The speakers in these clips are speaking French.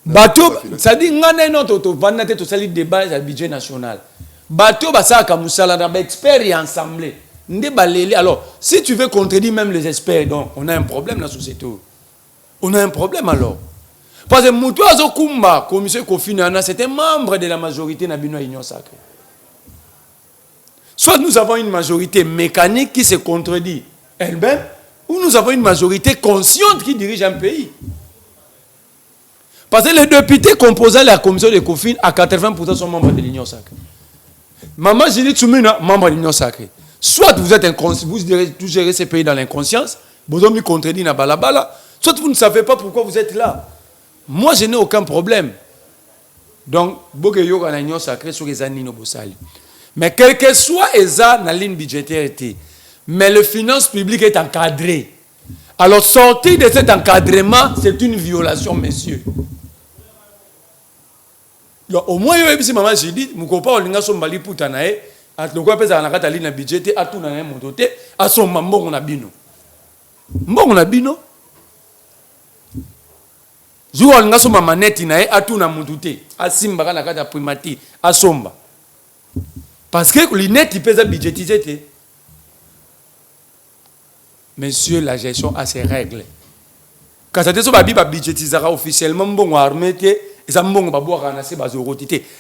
Bateau, ça dit ngana non to vanate to sali débat le budget national. Bateau ça comme musala na experts et ensemble. Alors, si tu veux contredire même les experts, donc on a un problème dans la société. On a un problème alors. Parce que Moutou Azokumba, commissaire Kofinana, c'était membre de la majorité de l'Union sacrée. Soit nous avons une majorité mécanique qui se contredit elle-même, ou nous avons une majorité consciente qui dirige un pays. Parce que les députés composant la commission de Kofin, à 80% sont membres de l'Union sacrée. Maman Jili Tsumina, membre de l'Union sacrée. Soit vous êtes inconscient, vous gérez ces pays dans l'inconscience, vous avez mis contredit dans balabala, soit vous ne savez pas pourquoi vous êtes là. Moi, je n'ai aucun problème. Donc, beaucoup de gens dans l'Union sacrée sur les années Bosali. Mais quel que soit la ligne budgétaire, mais le finance publique est encadré. Alors, sortir de cet encadrement, c'est une violation, messieurs. Donc, au moins, si maman j'ai dit, mon copain, on a son bali pour t'anae, à le quoi pèse à la ligne budgétaire, à tout n'aime mon doté, à son mambo on a bino. Bon on a bino. Jour on a son mamanette inae, à tout n'a mon doté, à simba la carte primati, à somba. Parce que l'inet il pèse à budgétiser. Messieurs, la gestion a ses règles. Quand ça te soit budgétisera officiellement, bon armé.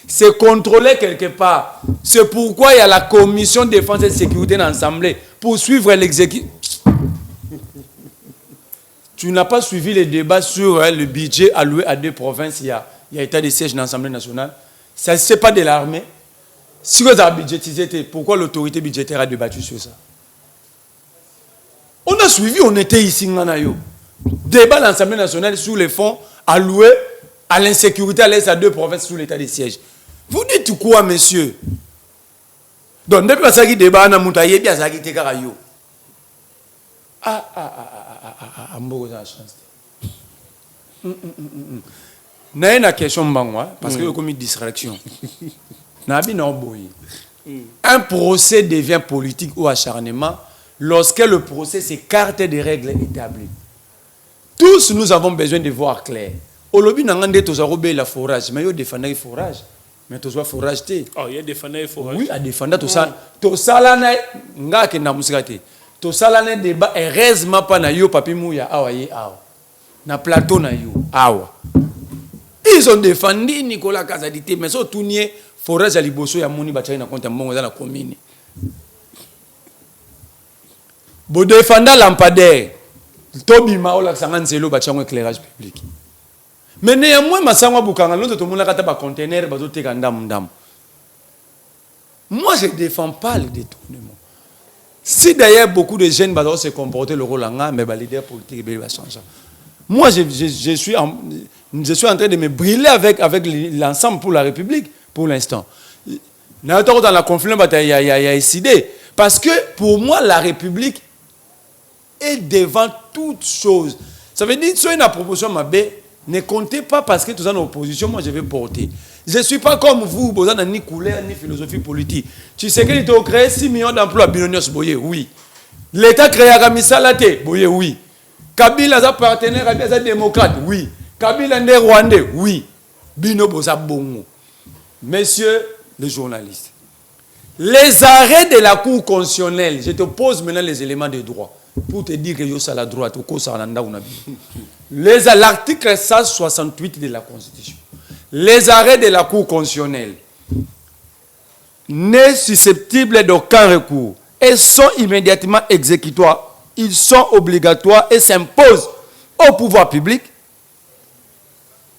C'est contrôlé quelque part. C'est pourquoi il y a la commission de défense et de sécurité dans l'Assemblée pour suivre l'exécutif. Tu n'as pas suivi les débats sur le budget alloué à deux provinces. Il y a état de siège dans l'Assemblée nationale. Ça, ce n'est pas de l'armée. Si vous avez budgétisé, pourquoi l'autorité budgétaire a débattu sur ça? On a suivi, on était ici. Débat dans l'Assemblée nationale sur les fonds alloués à l'insécurité à l'est à deux provinces sous l'état de siège. Vous dites quoi, monsieur? Donc, depuis que ça débat, on a monté bien ça qui était carayo. Mbogo a chance. N'a une question parce que il y a comme une distraction. Un procès devient politique ou acharnement lorsque le procès s'écarte des règles établies. Tous nous avons besoin de voir clair. Au lobby, nous avons des la forage, mais il y a des forage. Mais tu as forage. Oh, il y a des forage. Oui, il y a des tout ça. Tout ça, là, tout ça, là, débat, heureusement, pas na yo, papi mouya, na plateau na yo, awa. Ils ont défendu Nicolas Kazadité, mais surtout, il forage à Liboso, il y a mouni, bachai, na compte, dans la commune. Bo défendant lampadaire, Tobi Maola, Sangan Zelo, bachai, éclairage public. Mais néanmoins, ma sangwa bukanga, l'autre tout le monde a un conteneur, bazote kandam dam. Moi, je ne défends pas le détournement. Si d'ailleurs beaucoup de jeunes doivent se comporter le rôle en mais les leaders politiques va changer. Moi, je suis en train de me brûler avec l'ensemble pour la République pour l'instant. Dans la conflit, il y a décidé. Parce que pour moi, la République est devant toute chose. Ça veut dire que si une proposition m'a ne comptez pas parce que tout ça en opposition, moi je vais porter. Je ne suis pas comme vous, vous n'avez ni couleur ni philosophie politique. Tu sais qu'il a créé 6 millions d'emplois, Binonios Boye, oui. L'État créé à Ramisalate, Boye, oui. Kabila est partenaire, est démocrate, oui. Kabila est rwandais, oui. Bino Boza Bongo. Messieurs les journalistes, les arrêts de la Cour constitutionnelle, je te pose maintenant les éléments de droit pour te dire que yo ça la droite, l'article 168 de la Constitution. Les arrêts de la Cour constitutionnelle n'est susceptible d'aucun recours et sont immédiatement exécutoires. Ils sont obligatoires et s'imposent au pouvoir public,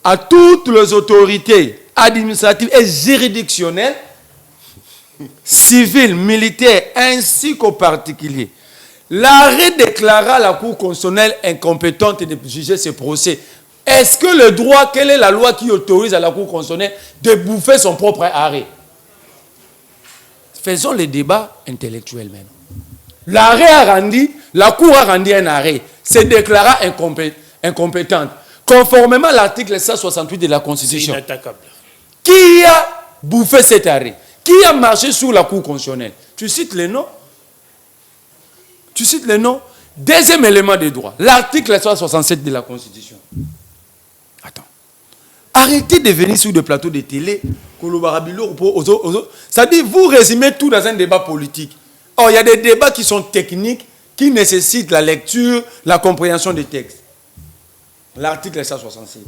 à toutes les autorités administratives et juridictionnelles, civiles, militaires, ainsi qu'aux particuliers. L'arrêt déclara la Cour constitutionnelle incompétente de juger ce procès. Est-ce que le droit, quelle est la loi qui autorise à la Cour constitutionnelle de bouffer son propre arrêt? Faisons le débat intellectuel même. L'arrêt a rendu, la Cour a rendu un arrêt, se déclara incompétente, conformément à l'article 168 de la Constitution. C'est inattaquable. Qui a bouffé cet arrêt? Qui a marché sur la Cour constitutionnelle? Tu cites les noms? Tu cites les noms? Deuxième élément des droits, l'article 167 de la Constitution. Attends. Arrêtez de venir sur des plateaux de télé. C'est-à-dire, vous résumez tout dans un débat politique. Or, il y a des débats qui sont techniques, qui nécessitent la lecture, la compréhension des textes. L'article 167.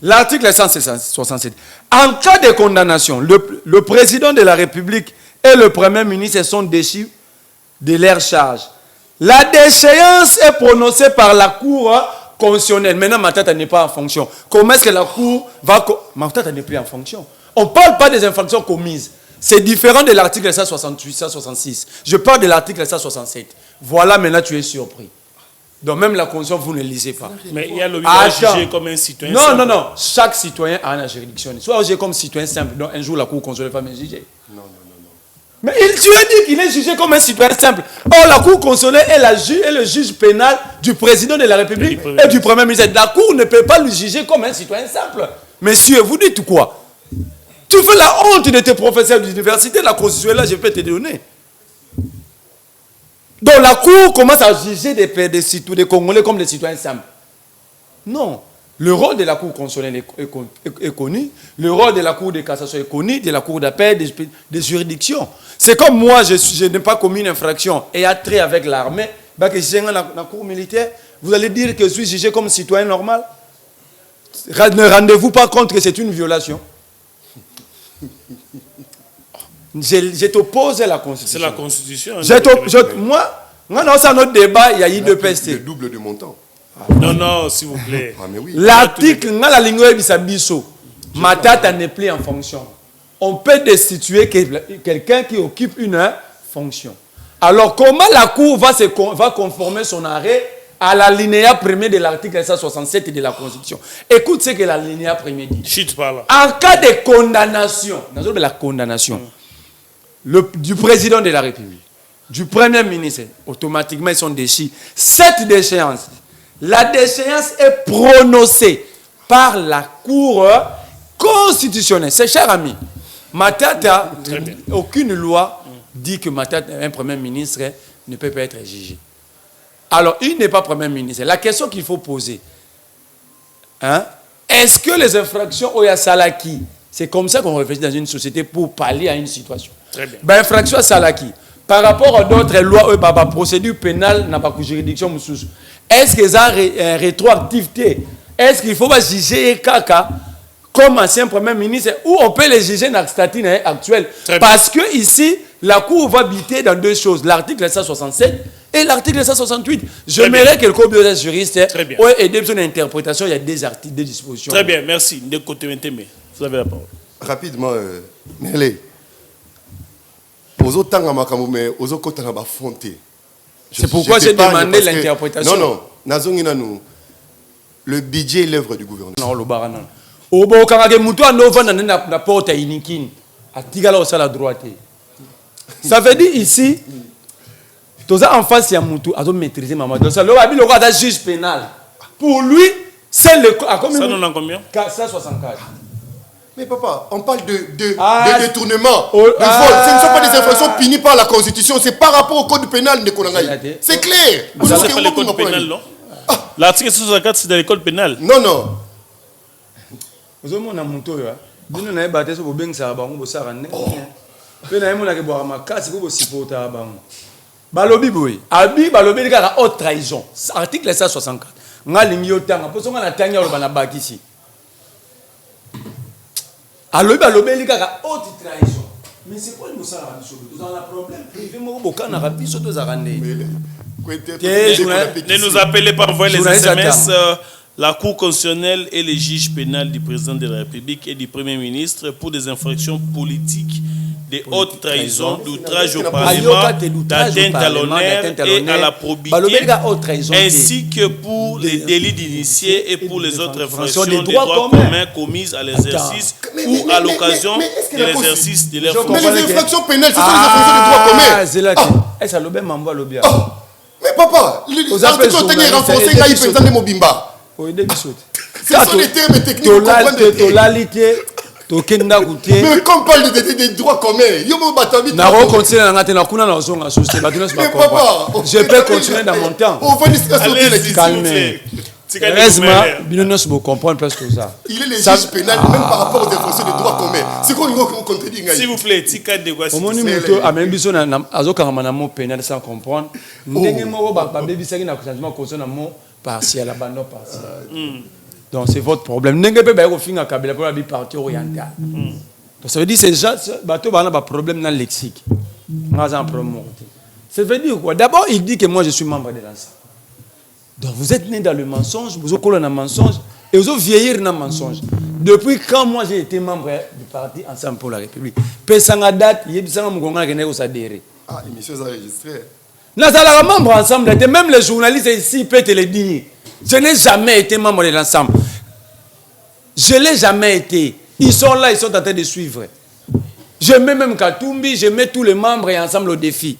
L'article 167. En cas de condamnation, le président de la République et le premier ministre sont déchus de leur charge. La déchéance est prononcée par la Cour constitutionnelle. Maintenant, Matata n'est pas en fonction. Comment est-ce que la Cour va... Matata n'est plus en fonction. On ne parle pas des infractions commises. C'est différent de l'article 168, 166. Je parle de l'article 167. Voilà, maintenant tu es surpris. Donc même la Constitution, vous ne lisez pas. Mais il y a le droit de juger comme un citoyen simple. Non. Chaque citoyen a une juridiction. Soit jugé comme citoyen simple, donc un jour la Cour constitutionnelle va me juger. Non. Mais tu as dit qu'il est jugé comme un citoyen simple. Or, la Cour constitutionnelle est le juge pénal du président de la République et du Premier ministre. La Cour ne peut pas le juger comme un citoyen simple. Messieurs, vous dites quoi? Tu fais la honte de tes professeurs d'université, la Constitution est là, je peux te donner. Donc la Cour commence à juger des Congolais comme des citoyens simples. Non. Le rôle de la Cour constitutionnelle est connu. Le rôle de la Cour de cassation est connu, de la Cour d'appel, des juridictions. C'est comme moi, je n'ai pas commis une infraction et a trait avec l'armée. Que je suis dans la Cour militaire, vous allez dire que je suis jugé comme citoyen normal? Ne rendez-vous pas compte que c'est une violation? Je t'oppose à la Constitution. C'est la Constitution. Moi, dans notre débat, il y a eu deux PST. Le double du montant. Non, s'il vous plaît. Ah, mais oui. L'article, la ligne bisabiso, Matata n'est plus en fonction. On peut destituer quelqu'un qui occupe une fonction. Alors, comment la Cour va conformer son arrêt à l'alinéa premier de l'article 167 de la Constitution? Écoute ce que l'alinéa premier dit. Chut, par là. En cas de condamnation, dans la condamnation, du président de la République, du Premier ministre, automatiquement ils sont déchus. Cette déchéance, la déchéance est prononcée par la Cour constitutionnelle. C'est cher ami. Matata, aucune loi dit que Matata, un Premier ministre, ne peut pas être jugé. Alors, il n'est pas Premier ministre. La question qu'il faut poser, est-ce que les infractions au Salaki, c'est comme ça qu'on réfléchit dans une société pour pallier à une situation? Très bien. Infraction Salaki, par rapport à d'autres lois, procédure pénale, n'a pas de juridiction. Est-ce qu'ils ont une rétroactivité? Est-ce qu'il faut juger Kaka comme ancien Premier ministre ou on peut les juger dans le statut actuel? Parce que ici, la Cour va biter dans deux choses, l'article 167 et l'article 168. Je mets quelques bureaux juristes et aider son interprétation, il y a des articles, des dispositions. Très bien, merci. Vous avez la parole. Rapidement, Nélé. C'est pourquoi j'ai demandé l'interprétation. Non. Le budget est l'œuvre du gouvernement. Ça veut dire ici, en face, il y a Moutou, à maîtriser Mamadou. Ça, le juge pénal. Pour lui, c'est le. Ça, nous en combien? 464. Mais papa, on parle de détournement, de vol. Ce ne sont pas des infractions punies par la Constitution, c'est par rapport au code pénal de Konangaï. C'est clair. Ça, c'est pas le code pénal, non? L'article 64, c'est dans le code pénal. Non. Vous avez un mouton, vous avez battu sur le bien ça, vous avez vous avez Balobi boy. Abi balobi ka haute trahison. Article 164. Nga lingi otanga. Poso nga na tanga lo bana bakisi. Alobi balobi ka haute trahison. Mais c'est quoi le moussala biso? Vous avez un problème privé mo boka na biso to zarande. Ne nous appelez pas, envoyez les SMS. La Cour constitutionnelle et les juges pénals du président de la République et du Premier ministre pour des infractions politiques, de haute trahison, d'outrage au Parlement, d'atteinte à l'honneur et à la probité, ainsi que pour les délits d'initiés et pour les autres infractions des droits communs commises à l'exercice ou à l'occasion de l'exercice de leurs fonctions. Mais les infractions pénales, ce sont les infractions des droits communs. Mais papa, l'article est renforcé, il y a Mobimba. Ce sont les termes techniques. Vous comprenez? Mais quand on parle des droits communs, je peux continuer dans mon temps. Calmez. Heureusement, vous comprenez presque ça. Il est le juge pénal même par rapport aux infractions de droits communs. C'est quoi vous contredit? S'il vous plaît, tika de quoi? Au moins, nous avons besoin d'un mot pénal sans comprendre. Nous avons besoin d'un changement concernant le mot partiel, abandon partiel. Donc c'est votre problème. Vous n'avez pas besoin de partie orientale. Donc ça veut dire que ces gens ont un problème dans le lexique. Ça veut dire quoi? D'abord, il dit que moi je suis membre de l'ensemble. Donc vous êtes né dans le mensonge, vous êtes collé dans le mensonge et vous êtes vieillir dans le mensonge. Depuis quand moi j'ai été membre du parti Ensemble pour la République? Pesanga date, il y a des gens qui ont adhéré. Ah, l'émission est enregistrée. Nous sommes membre ensemble, même les journalistes ici peuvent te le dire. Je n'ai jamais été membre de l'ensemble. Je ne l'ai jamais été. Ils sont là, ils sont en train de suivre. Je mets même Katumbi, je mets tous les membres et ensemble au défi.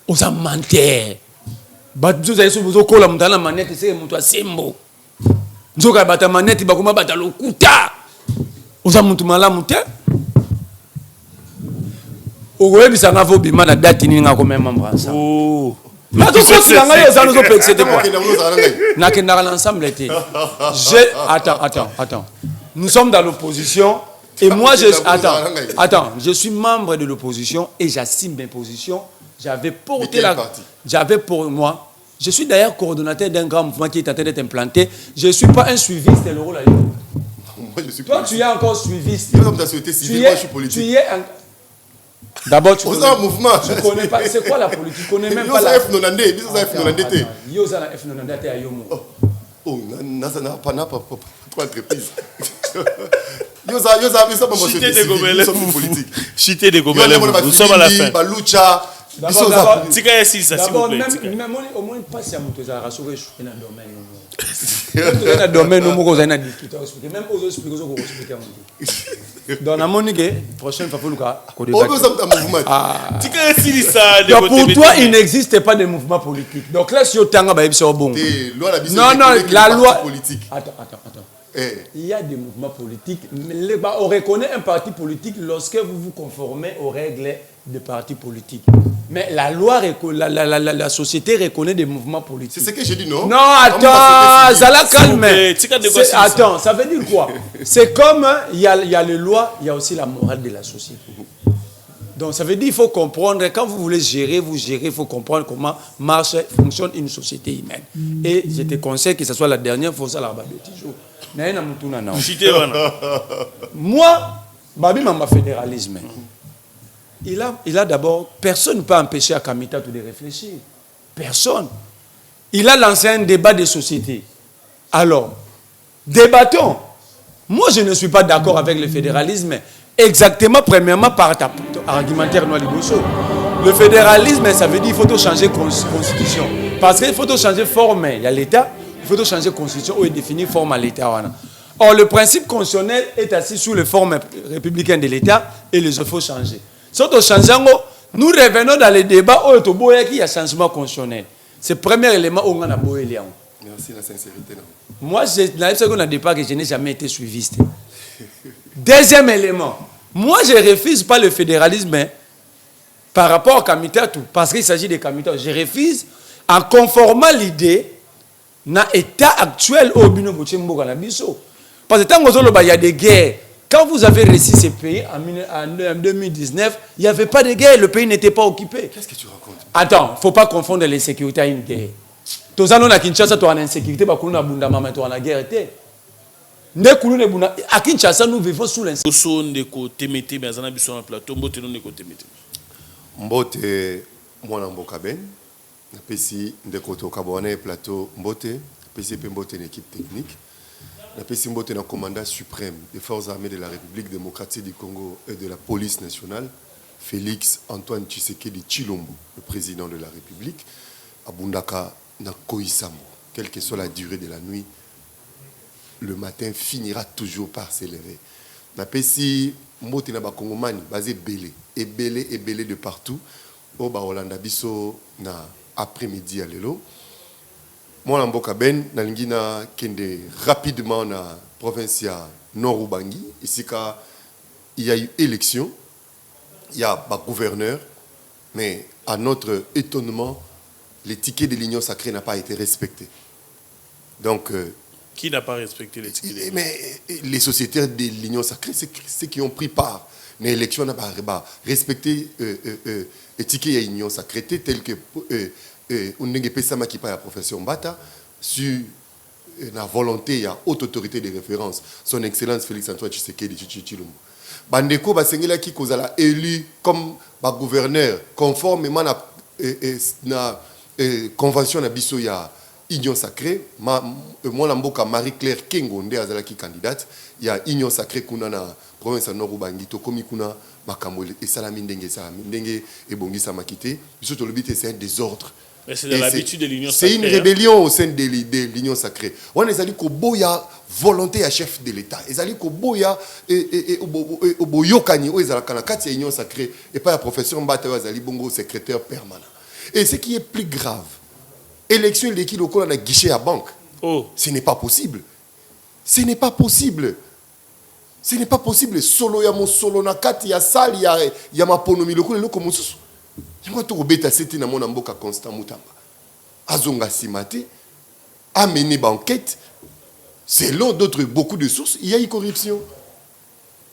Aux amantés. Vous avez dit que vous avez la manette, c'est un symbole. Vous avez la manette, vous avez la kuta. Vous avez dit que vous avez vous avez dit que vous avez date ni nga ko même membre ensemble. Oh. Mais tout ça c'est nga ça nous peut c'était quoi? Na kenda ensemble était. Attends. Nous sommes dans l'opposition et moi je suis membre de l'opposition et j'assume mes positions. J'avais pour moi, je suis d'ailleurs coordonnateur d'un grand mouvement qui est en train d'être implanté. Je ne suis pas un suiviste de l'euro. Toi, tu es encore suiviste. Moi, je suis politique. Tu es un... D'abord, tu connais un mouvement. Tu connais pas. C'est quoi la politique? Tu connais même pas la... F90. Yosa F90 à Yomo. Oh, Nasa n'a pas entreprise. Yosa, Chité de Gobelin. Chité de Gobelin. Nous sommes à la fin. Balucha. D'abord, même au moins pas si à mon tour, ça rassuré, je suis dans le domaine. Dans le domaine, nous allons discuter, même aux autres expliquer. Dans la monique, prochaine fois, pour toi, il n'existe pas de mouvement politique. Donc là, si on a bon. Non, la loi politique. Attends. Il y a des mouvements politiques. On reconnaît un parti politique lorsque vous vous conformez aux règles des partis politiques. Mais la loi, la société reconnaît des mouvements politiques. C'est ce que j'ai dit, non? Non, attends, ça la calme. Attends, ça veut dire quoi? C'est comme il y a les lois, il y a aussi la morale de la société. Donc ça veut dire qu'il faut comprendre, quand vous voulez gérer, il faut comprendre comment fonctionne une société humaine. Et je te conseille que ce soit la dernière fois, ça la toujours. Moi, Babi Mamba fédéralisme. Il a d'abord, personne ne peut empêcher à Kamita de réfléchir. Personne. Il a lancé un débat de société. Alors, débattons. Moi, je ne suis pas d'accord avec le fédéralisme. Exactement, premièrement, par ta argumentaire Noali Bosso. Le fédéralisme, ça veut dire qu'il faut changer la constitution. Parce qu'il faut changer forme. Il y a l'État, il faut changer la constitution où il définit forme à l'État. Or, le principe constitutionnel est assis sous les formes républicaines de l'État et les autres, il faut changer. Surtout changeant, nous revenons dans les débats où il y a changement constitutionnel. C'est le premier élément où on a beau Léon. Merci la sincérité. Moi, je n'ai jamais été suiviste. Deuxième élément, moi je ne refuse pas le fédéralisme par rapport à Kamitatou, parce qu'il s'agit de Kamitatou. Je refuse en conformant l'idée dans l'état actuel au Bino Boutchembo Ganabiso. Parce que tant qu'il y a des guerres, quand vous avez réussi ces pays en 2019, il n'y avait pas de guerre, le pays n'était pas occupé. Qu'est-ce que tu racontes? Attends, il ne faut pas confondre l'insécurité à une guerre. Tous les gens à Kinshasa, tu as l'insécurité, tu as la guerre. À Kinshasa, nous vivons sous l'insécurité. Mbote, moi, je suis napesi ndeko to kabone plateau Mbote, napesi pe Mbote une équipe technique. Napesi Mbote na commandant suprême des forces armées de la République démocratique du Congo et de la police nationale, Félix Antoine Tshisekedi Tshilombo, le président de la République, Abundaka na Koisambo. Quelle que soit la durée de la nuit, le matin finira toujours par s'élever. Napesi Mbote na bakongomani basé belé de partout. Au Holanda biso na après-midi à l'élo. moi Mboka Ben nalingi na kende rapidement na province ya Nord Ubangi ici il y a eu élection, il y a un gouverneur, mais à notre étonnement, les tickets de l'Union sacrée n'a pas été respecté. Donc qui n'a pas respecté les tickets? Mais les sociétaires de l'Union sacrée, c'est ceux qui ont pris part. Mais l'élection n'a pas respecté les tickets de l'Union sacrée, tel que Sama qui la profession Mbata, sur la volonté, il y a haute autorité de référence, son Excellence Félix Antoine Tshisekedi Tshilombo. Bandeko Basengela qui a élu comme gouverneur conformément à la convention de Bisso ya Union sacrée. Moi Lamboka Marie-Claire Kengonde azalaki candidate. Il y a Union sacrée kuna na province de Nord Ubangi to komi kuna makamwele et salami ndenge et bongisa makité. Biso to lobité c'est un désordre. Mais c'est de l'habitude de l'Union sacrée. C'est une rébellion au sein de l'Union sacrée. On est allé koboya volonté à chef de l'État. Ils allé koboya oboyokani o ezalaka na kati ya Union sacrée et pas la profession Mbata azali bongo secrétaire permanent. Et ce qui est plus grave, élection de l'équipe locale a guichet à banque. Oh. Ce n'est pas possible. Ce n'est pas possible. Ce n'est pas possible. Solo ya mo solo na kati ya sali ya maponomi lokole loko mosusu. Yango to beta seti na mona mboka Constant Mutamba. Azonga simate a mené banquette. Selon beaucoup de sources, il y a eu corruption.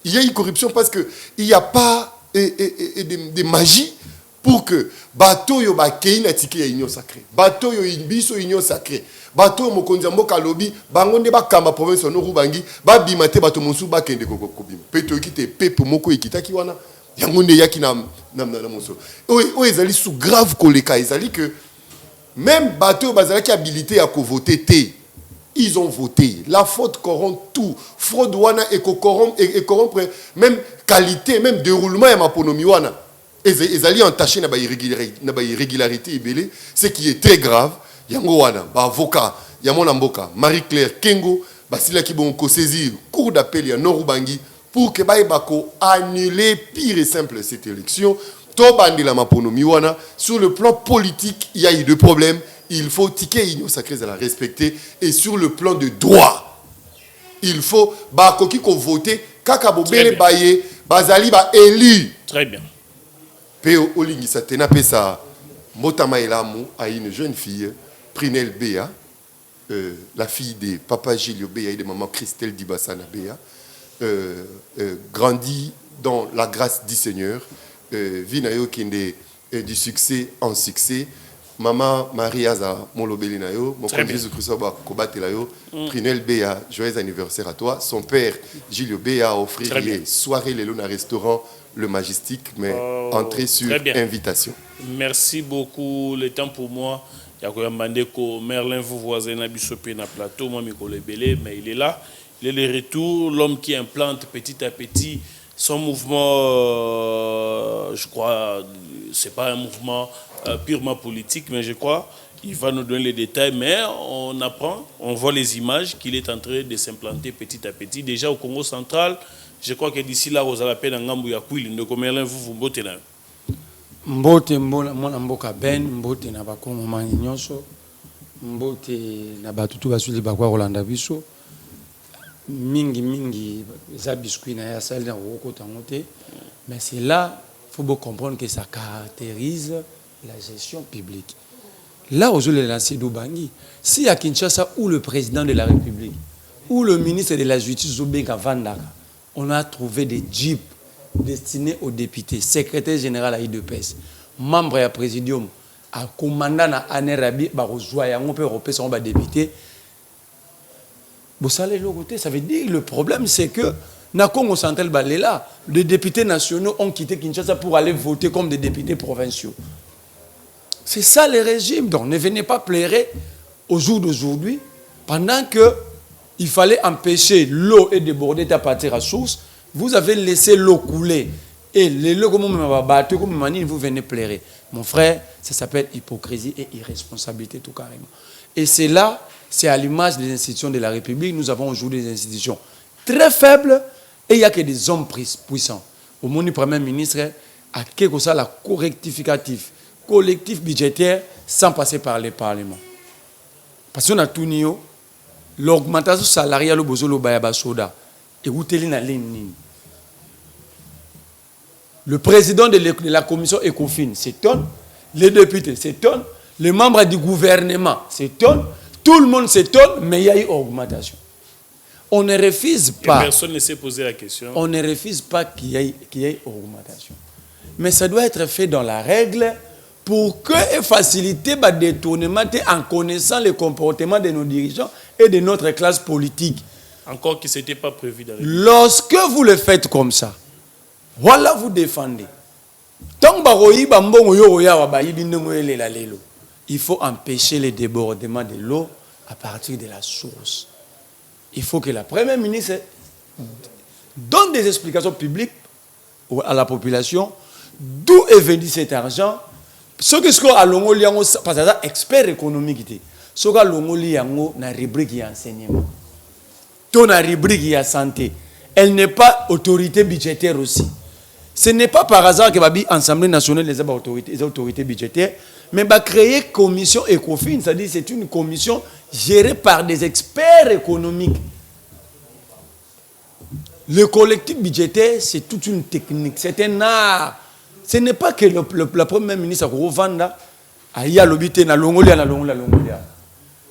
Il y a eu corruption parce que il n'y a pas de magie pour que bateau yo ba kei na tike ya union sacrée. Bateau yo biso union sacrée. Bateau mokonzi mboka lobi bangonde ba kamba province no Rubangi ba bimate bato monsu ba kende kokobima. Peto kite pepe moko ekitaki wana yangonde yaki na monso. O ezali sous grave koleka ezali que même bateau bazalaki habilité à voter té. Ils ont voté. La faute corrompt tout. Fraude wana et corrompre même qualité, même déroulement ya maponomi wana. Ils allaient entacher na ba irrégularité ibélé, ce qui est très grave. Yango wana ba avocat ya mona mboka Marie-Claire Kengo basila ki bon ko saisir cour d'appel ya Nord Ubangi pour que ba bako annuler pire et simple cette élection. To bandi la maponomi wana sur le plan politique, il y a eu deux problèmes. Il faut ticket union sacrée à la respecter et sur le plan de droit, il faut ba koki ko voter kaka bobele baye bazali ba élu. Très bien. Péo Olingisa Tenapesa Motama Elamu a une jeune fille, Prinel Béa, la fille de Papa Gilio Béa et de maman Christelle Dibassana Béa, grandit dans la grâce du Seigneur, Vinayo Kende du succès en succès. Maman Maria Za Molobelinayo, mon frère Jésus-Christ Kobatelayo, Prinel Béa, joyeux anniversaire à toi. Son père Gilio Béa a offert les soirées les luna restaurant Le Majestic, mais entrée sur invitation. Merci beaucoup. Le temps pour moi. Il y a Mandeko, Merlin, vous voisin, Nabisopé, na plateau, moi, Mikole Belé, mais il est là. Il est le retour, l'homme qui implante petit à petit son mouvement. Je crois, c'est pas un mouvement purement politique, mais je crois, il va nous donner les détails, mais on apprend, on voit les images qu'il est en train de s'implanter petit à petit. Déjà au Congo central, je crois que d'ici là, vous allez peine en Gambou Yakwil, ne commerez vous mbote là. Mbote mona mboka ben, mbote na bakongo mani nyonso, mbote na batutu basuli bakwa Rolanda biso, mingi za biscuit na ya sali na roko tangote, mais c'est là faut bien comprendre que ça caractérise la gestion publique. Là où je l'ai lancé d'Ubangi, si à Kinshasa où le président de la République, ou le ministre de la Justice Zobeka Vandaka, on a trouvé des jeeps destinés aux députés, secrétaire général à IDPS, membre à présidium, à commandant à Anerabi, on peut repérer son député. Ça veut dire le problème, c'est que na Congo central là, les députés nationaux ont quitté Kinshasa pour aller voter comme des députés provinciaux. C'est ça le régime. Donc ne venez pas pleurer au jour d'aujourd'hui pendant que il fallait empêcher l'eau et déborder à partir à source. Vous avez laissé l'eau couler et l'eau comme vous venez pleurer. Mon frère, ça s'appelle hypocrisie et irresponsabilité tout carrément. Et c'est là, c'est à l'image des institutions de la République. Nous avons aujourd'hui des institutions très faibles et il n'y a que des hommes puissants. Au moment du Premier ministre, à quelque chose la correctificatif, collectif budgétaire sans passer par les parlements. Parce qu'on a tout nié, l'augmentation salariale au besoin de Bayaba Soda. Et où t'es na ligne. Le président de la commission ECOFIN s'étonne, les députés s'étonnent, les membres du gouvernement s'étonnent, tout le monde s'étonne, mais il y a eu augmentation. On ne refuse pas. Et personne ne s'est posé la question. On ne refuse pas qu'il y ait augmentation. Mais ça doit être fait dans la règle pour que faciliter le détournement en connaissant le comportement de nos dirigeants et de notre classe politique. Encore que ce n'était pas prévu dans les... Lorsque vous le faites comme ça, voilà, vous défendez. Il faut empêcher le débordement de l'eau à partir de la source. Il faut que la première ministre donne des explications publiques à la population d'où est venu cet argent. Ce que ce qu'on parce que c'est expert économique. Ce qu'on a na rubrique enseignement. Ton rubrique y a santé. Elle n'est pas autorité budgétaire aussi. Ce n'est pas par hasard que l'Assemblée nationale les autorités budgétaires, mais va créer commission ECOFIN, c'est-à-dire c'est une commission gérée par des experts économiques. Le collectif budgétaire, c'est toute une technique, c'est un art. Ce n'est pas que la première ministre a revendé à l'obité na longolia.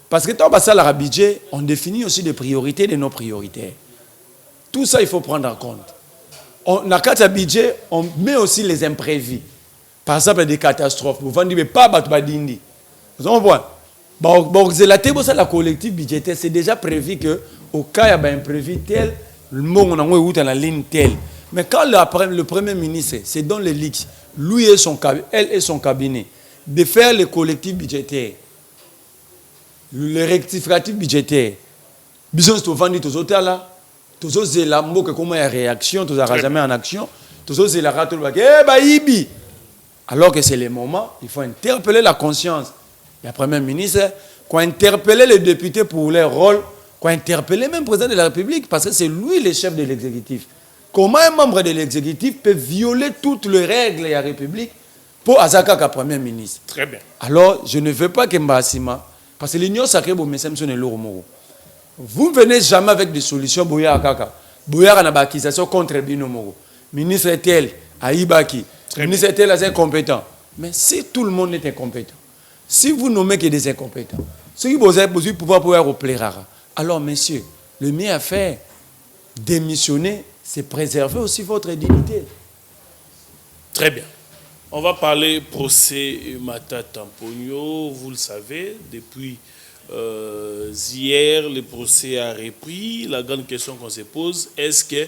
Parce que quand on a budget, on définit aussi des priorités de nos priorités. Tout ça, il faut prendre en compte. On a quatre budget, on met aussi les imprévus. Par exemple, des catastrophes. Vous vendez pas Batbadindi. Vous comprenez? La collective budgétaire, c'est déjà prévu que au cas il y a un imprévu tel, le monde on a la ligne telle. Mais quand le premier ministre, c'est dans les leaks, lui et elle et son cabinet, de faire les collectifs budgétaires, les rectificatifs budgétaires, besoin de vendre tous les là. Tous les lambeaux que comment il y a réaction, tous les jamais en action, tous les ratos alors que c'est le moment, il faut interpeller la conscience. La première ministre, qu'on interpeller les députés pour leur rôle, qu'on interpeller même le président de la République, parce que c'est lui le chef de l'exécutif. Comment un membre de l'exécutif peut violer toutes les règles de la République pour Azaka comme premier ministre? Très bien. Alors, je ne veux pas que Mbassima, parce que l'Union sacrée, vous ne venez jamais avec des solutions. Boya na bakisation contre Binomoro. Ministre tel, Aïbaki. Ministre tel est incompétent. Mais si tout le monde est incompétent, si vous nommez que des incompétents, ceux qui vous avez besoin de pouvoir au plaire, alors, messieurs, le mieux à faire, démissionner, c'est préserver aussi votre dignité. Très bien. On va parler procès Mata Tampogno. Vous le savez, depuis hier, le procès a repris. La grande question qu'on se pose, est-ce qu'ils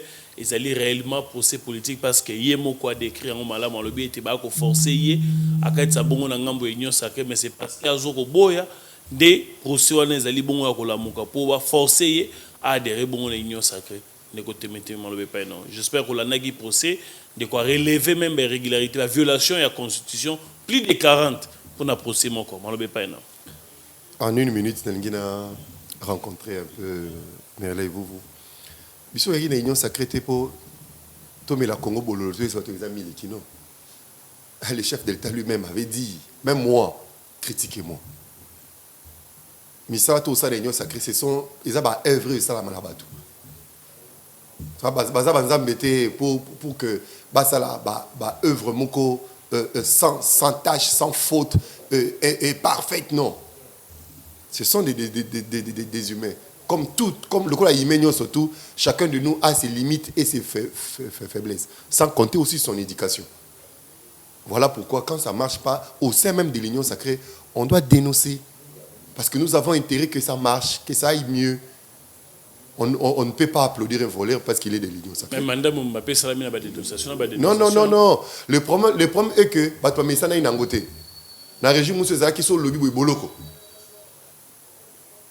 allaient réellement procès politique? Parce que Yemo quoi décrit en malam en lobby était pas forcé à quand ça bon ngambo union sacré, mais c'est parce qu'il y a zoko boya des procès on les allait bon à la muka pour forcer à adhérer bon à l'union sacrée. J'espère que la nagi procès de quoi relever même les régularités, la violation de la constitution, plus de 40 pour un procès mon corps. En une minute, nous avons rencontré un peu Merle et vous. Nous avons une union sacrée pour Tomé la Congo Bololo, le chef de l'État lui-même avait dit, même moi, critiquez-moi. Mais ça, tout ça, l'union sacrée, ce sont les œuvres et ça, la malabatou. Pour que œuvre moko sans tâche, sans faute et parfaite, non. Ce sont des humains. Comme le cas humain surtout, chacun de nous a ses limites et ses faiblesses, sans compter aussi son éducation. Voilà pourquoi quand ça ne marche pas, au sein même de l'union sacrée, on doit dénoncer. Parce que nous avons intérêt que ça marche, que ça aille mieux. On ne peut pas applaudir un voleur parce qu'il est de l'union sacrée. Mais madame Mbappé, ça n'a pas de dénonciation. Non. Le problème est que ça n'a pas de dans le régime, c'est qui sont le lobby boloko.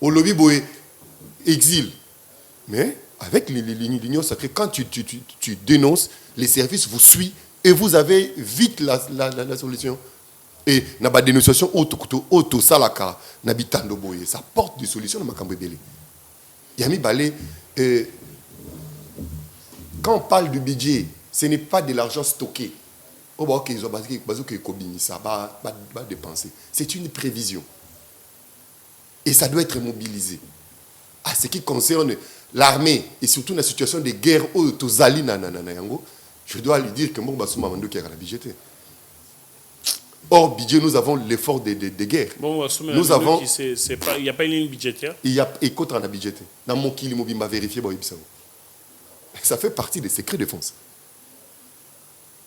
Au lobby exil. Mais avec l'union sacrée, quand tu dénonces, les services vous suivent et vous avez vite la solution. Et na ba dénonciation auto salaka na bitando boye, ça porte des solutions dans makambo belé. Yami Balé, quand on parle du budget, ce n'est pas de l'argent stocké. Ça va dépenser. C'est une prévision. Et ça doit être mobilisé. À ce qui concerne l'armée, et surtout la situation de guerre, je dois lui dire que moi, je suis budget. Hors budget, nous avons l'effort de guerre. Bon, nous avons... Il n'y a pas une ligne budgétaire. Il y a écoute en budget. Dans mon kili, il m'a vérifié. Ça fait partie des secrets de défense.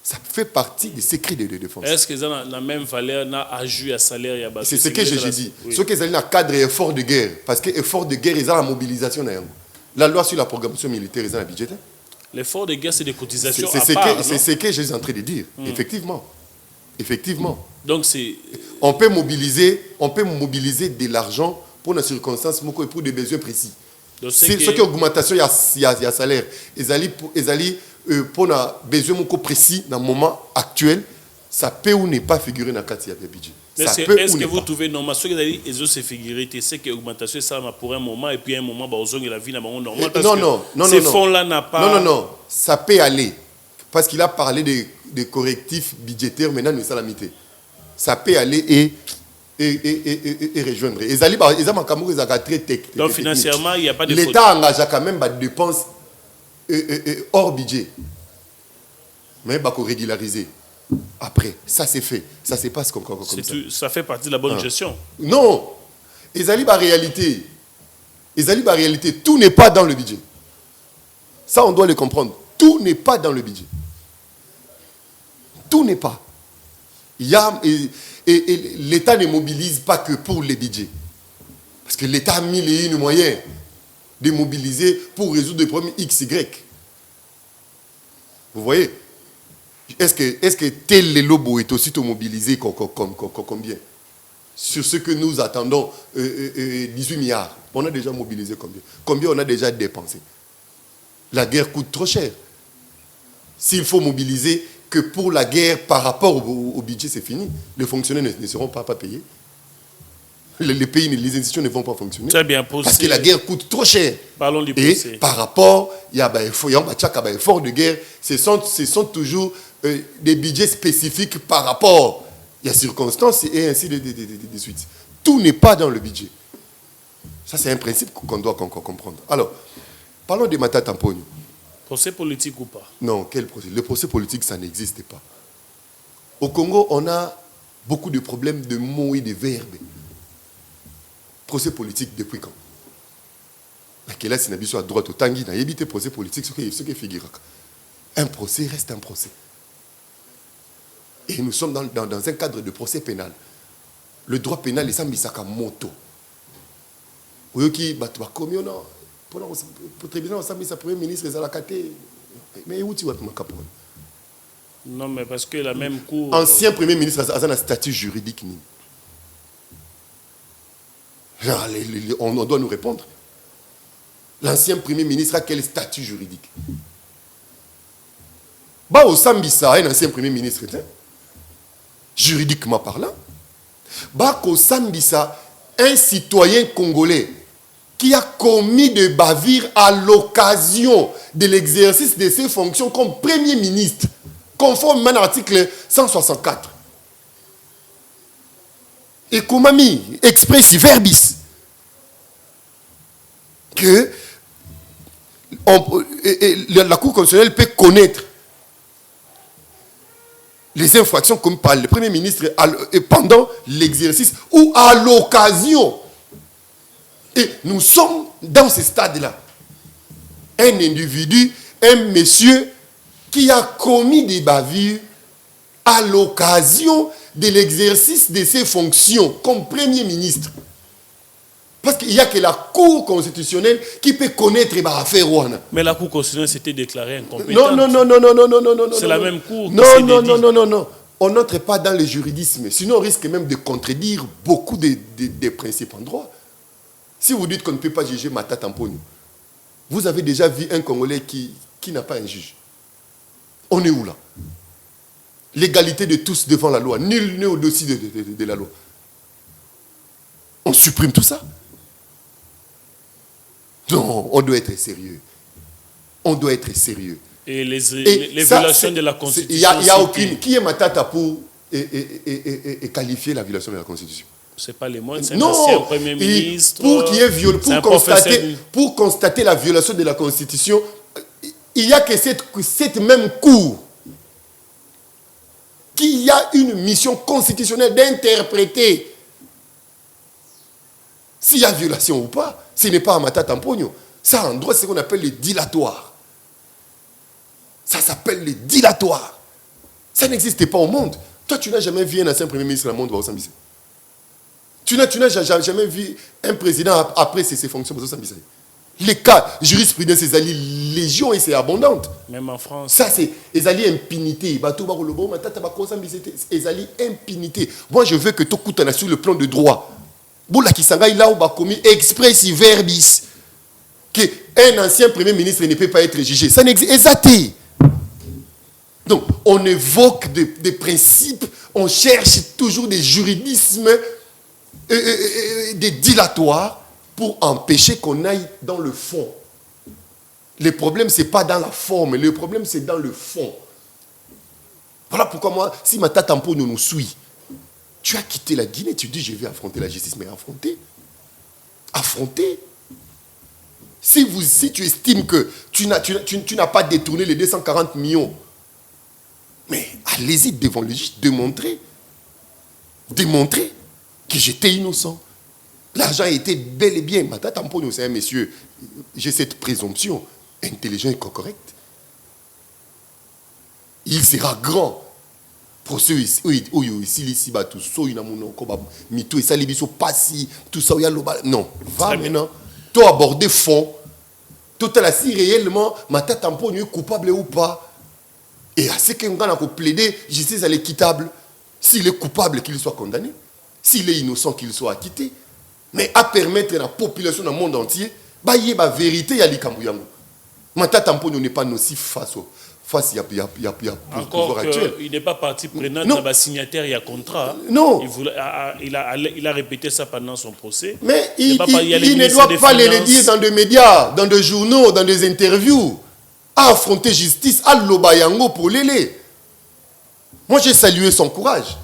Ça fait partie des secrets de défense. Est-ce qu'ils ont la même valeur, n'a aju à salaire? C'est ce que j'ai dit. Ce qu'ils ont un cadre effort de guerre. Parce que effort de guerre, ils ont la mobilisation. La loi sur la programmation militaire, ils ont la budget. L'effort de guerre, c'est des cotisations c'est ce que je suis en train de dire. Effectivement. Donc c'est... On peut mobiliser de l'argent pour des circonstances et pour des besoins précis. Ce qui est augmentation, il y a salaire. Ils allaient pour des besoins précis dans le moment actuel, ça peut ou ne pas figurer dans le cadre du budget. Est-ce que vous trouvez normal? Ce que ils ont figuré, c'est que l'augmentation, ça pour un moment, et puis à un moment, la vie n'a pas normal. Non. Ces fonds-là n'a pas... Non. Ça peut aller. Parce qu'il a parlé de correctifs budgétaires, maintenant, nous sommes limités. Ça peut aller et rejoindre. Donc financièrement, il n'y a pas de... L'État engage quand même des dépenses hors budget. Mais il va régulariser. Après, ça c'est fait. Ça se passe comme ça. Ça fait partie de la bonne gestion. Non. Les réalité. Tout n'est pas dans le budget. Ça, on doit le comprendre. Tout n'est pas dans le budget. Tout n'est pas. L'État ne mobilise pas que pour les budgets. Parce que l'État a mis les moyens de mobiliser pour résoudre des problèmes XY. Vous voyez? Est-ce que tel les lobos est aussi mobilisé combien? Sur ce que nous attendons, 18 milliards. On a déjà mobilisé combien? Combien on a déjà dépensé? La guerre coûte trop cher. S'il faut mobiliser que pour la guerre par rapport au budget, c'est fini. Les fonctionnaires ne seront pas payés. Les pays, les institutions ne vont pas fonctionner. Très bien, parce que la guerre coûte trop cher. Parlons du et procès. Par rapport, il y a un effort de guerre. Ce sont toujours des budgets spécifiques par rapport. Il y a circonstances et ainsi de suite. Tout n'est pas dans le budget. Ça, c'est un principe qu'on doit comprendre. Alors, parlons de Matata Tamponio. Procès politique ou pas? Non, quel procès? Le procès politique, ça n'existe pas. Au Congo, on a beaucoup de problèmes de mots et de verbes. Procès politique depuis quand? Là, c'est à droite au Tanguy, n'a évité procès politique, ce qui figure. Un procès reste un procès. Et nous sommes dans un cadre de procès pénal. Le droit pénal est sans misaka moto. Oyoki batwa komi ona pour le tribunal on s'amisa premier ministre les alakate mais où tu vas te manquer? Non mais parce que la même cour ancien premier ministre a un statut juridique ni. On doit nous répondre. L'ancien premier ministre a quel statut juridique? Bah au Sambisa un ancien premier ministre juridiquement parlant. Bah au Sambisa un citoyen congolais qui a commis des bavures à l'occasion de l'exercice de ses fonctions comme Premier ministre, conformément à l'article 164. Et comme a mis expressi verbis que la Cour constitutionnelle peut connaître les infractions commises par le Premier ministre pendant l'exercice ou à l'occasion. Et nous sommes dans ce stade-là. Un individu, un monsieur qui a commis des bavures à l'occasion de l'exercice de ses fonctions comme Premier ministre. Parce qu'il n'y a que la Cour constitutionnelle qui peut connaître les affaires. Mais la Cour constitutionnelle s'était déclarée incompétente. Non. C'est la même Cour. Non. On n'entre pas dans le juridisme. Sinon, on risque même de contredire beaucoup des principes en droit. Si vous dites qu'on ne peut pas juger Matata Tamponio, vous avez déjà vu un Congolais qui n'a pas un juge. On est où là? L'égalité de tous devant la loi. Nul n'est au-dessus de la loi. On supprime tout ça? Non, on doit être sérieux. On doit être sérieux. Et les violations de la Constitution. Il n'y a aucune. Qui est Matata pour qualifier la violation de la Constitution? C'est pas les moindres, c'est un Non, ancien Premier ministre. Pour qu'il y ait pour constater la violation de la Constitution, il n'y a que cette même Cour qui a une mission constitutionnelle d'interpréter s'il y a violation ou pas. Ce n'est pas Amata Tampogno. Ça, en droit, c'est ce qu'on appelle le dilatoire. Ça s'appelle le dilatoire. Ça n'existe pas au monde. Toi, tu n'as jamais vu un ancien Premier ministre dans le monde de Sambisa. Tu n'as jamais vu un président après ses fonctions de Sambisa. Les cas, jurisprudence, c'est légion et c'est abondante. Même en France. Ça, c'est impunité. Impunité. Moi, je veux que tout coûte sur le plan de droit. Boula qui s'engaille là où va commis express verbis. Qu'un ancien Premier ministre ne peut pas être jugé. Ça n'existe pas. Donc, on évoque des principes, on cherche toujours des juridismes, des dilatoires pour empêcher qu'on aille dans le fond. Le problème, ce n'est pas dans la forme, le problème, c'est dans le fond. Voilà pourquoi moi, si ma tata Tampo nous suit, tu as quitté la Guinée, tu dis je vais affronter la justice, mais affronter. Si tu estimes que tu n'as pas détourné les 240 millions, mais allez-y devant le juge, démontrer que j'étais innocent. L'argent était bel et bien. Ma tata Tampo, c'est un monsieur, j'ai cette présomption, intelligent et correct. Il sera grand. Pour ceux ici, tout ça, non, va maintenant. Toi aborder fond. Tout à l'heure, si réellement, ma tata Tampo est coupable ou pas. Et à ce qu'on a plaidé, justice elle est quittable. S'il est coupable, qu'il soit condamné. S'il est innocent, qu'il soit acquitté. Mais à permettre à la population dans le monde entier, il y a la vérité, il y a l'Ikambuyango. Ma tata Tampo n'est pas nocif face au pouvoir actuel. Il n'est pas partie prenante dans la signataire, il y a contrat. Non. Il a répété ça pendant son procès. Mais il ne doit pas le dire dans des médias, dans des journaux, dans des interviews. À affronter justice, à l'Obayango pour l'élé. Moi, j'ai salué son courage.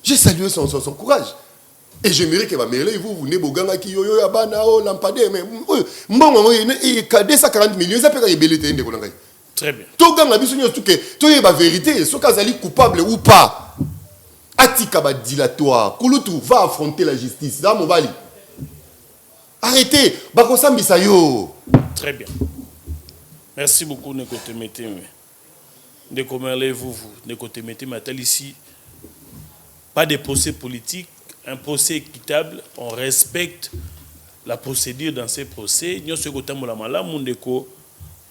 J'ai salué son courage. Et j'aimerais que ma mère, vous venez Boganga qui yo yabana o lampade mais mbongo il 240 millions ça peut que belité ndeko ngai. Très bien. To ganga biso nyo tuke to yeba vérité so kazali coupable ou pas. Atika ba dilatoire, kulutu va affronter la justice. Za mobali. Arrêtez, bako sambisa yo. Très bien. Merci beaucoup Neko Temete. Neko Merle vous Neko Temete matel ici. Pas de procès politique. Un procès équitable, on respecte la procédure dans ces procès. Nous sommes la malamu ndeko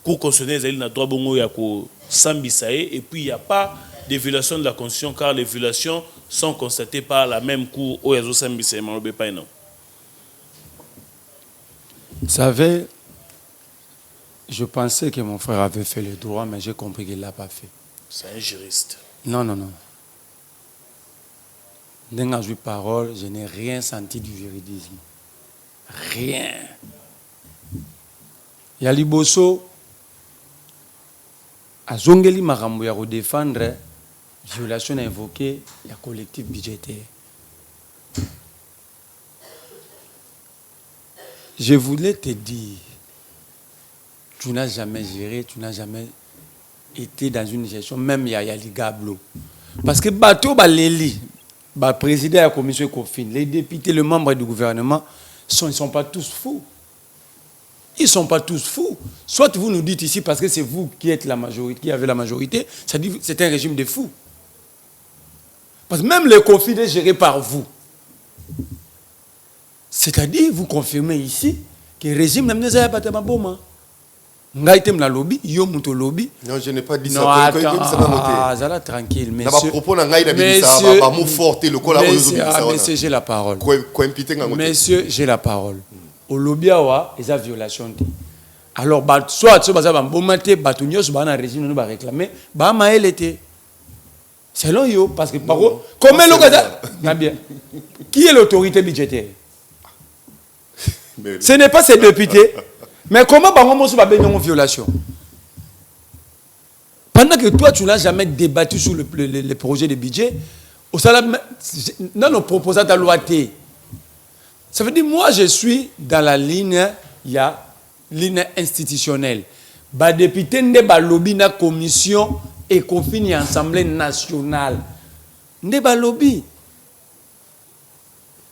cour constitutionnelle na droit bongo ya ko sambisae et puis il n'y a pas de violation de la constitution car les violations sont constatées par la même cour au yazo sambisae malobe pa non. Vous savez, je pensais que mon frère avait fait le droit mais j'ai compris qu'il l'a pas fait. C'est un juriste. Non. Quand j'ai eu parole, je n'ai rien senti du juridisme. Rien. Yali Bosso, à Zongeli Marambo, il y a défendre violation invoquée, il y a collectif budgétaire. Je voulais te dire, tu n'as jamais géré, tu n'as jamais été dans une gestion, même il y a Ligablo. Parce que Bateau Baléli, le président de la commission COFIN, les députés, les membres du gouvernement, ils ne sont pas tous fous. Ils ne sont pas tous fous. Soit vous nous dites ici, parce que c'est vous qui êtes la majorité, qui avez la majorité, ça dit c'est un régime de fous. Parce que même le COFIN est géré par vous. C'est-à-dire, vous confirmez ici que le régime n'a pas de bombe. Lobby, lobby. Non, je n'ai pas dit non, ça. Attends, tranquille. Messieurs, j'ai la parole. Messieurs, j'ai la parole. Au lobby, il y a violation. Alors, soit tu vas régime nous réclamer, selon yo, parce que qui est l'autorité budgétaire? Ce n'est pas ces députés. Mais comment on va bénir une violation? Pendant que toi, tu n'as jamais débattu sur le projet de budget, Dans nos proposants de loi T. Ça veut dire, moi, je suis dans la ligne, il y a ligne institutionnelle. Bah, député de lobby na commission et confine assemblée nationale. De lobby.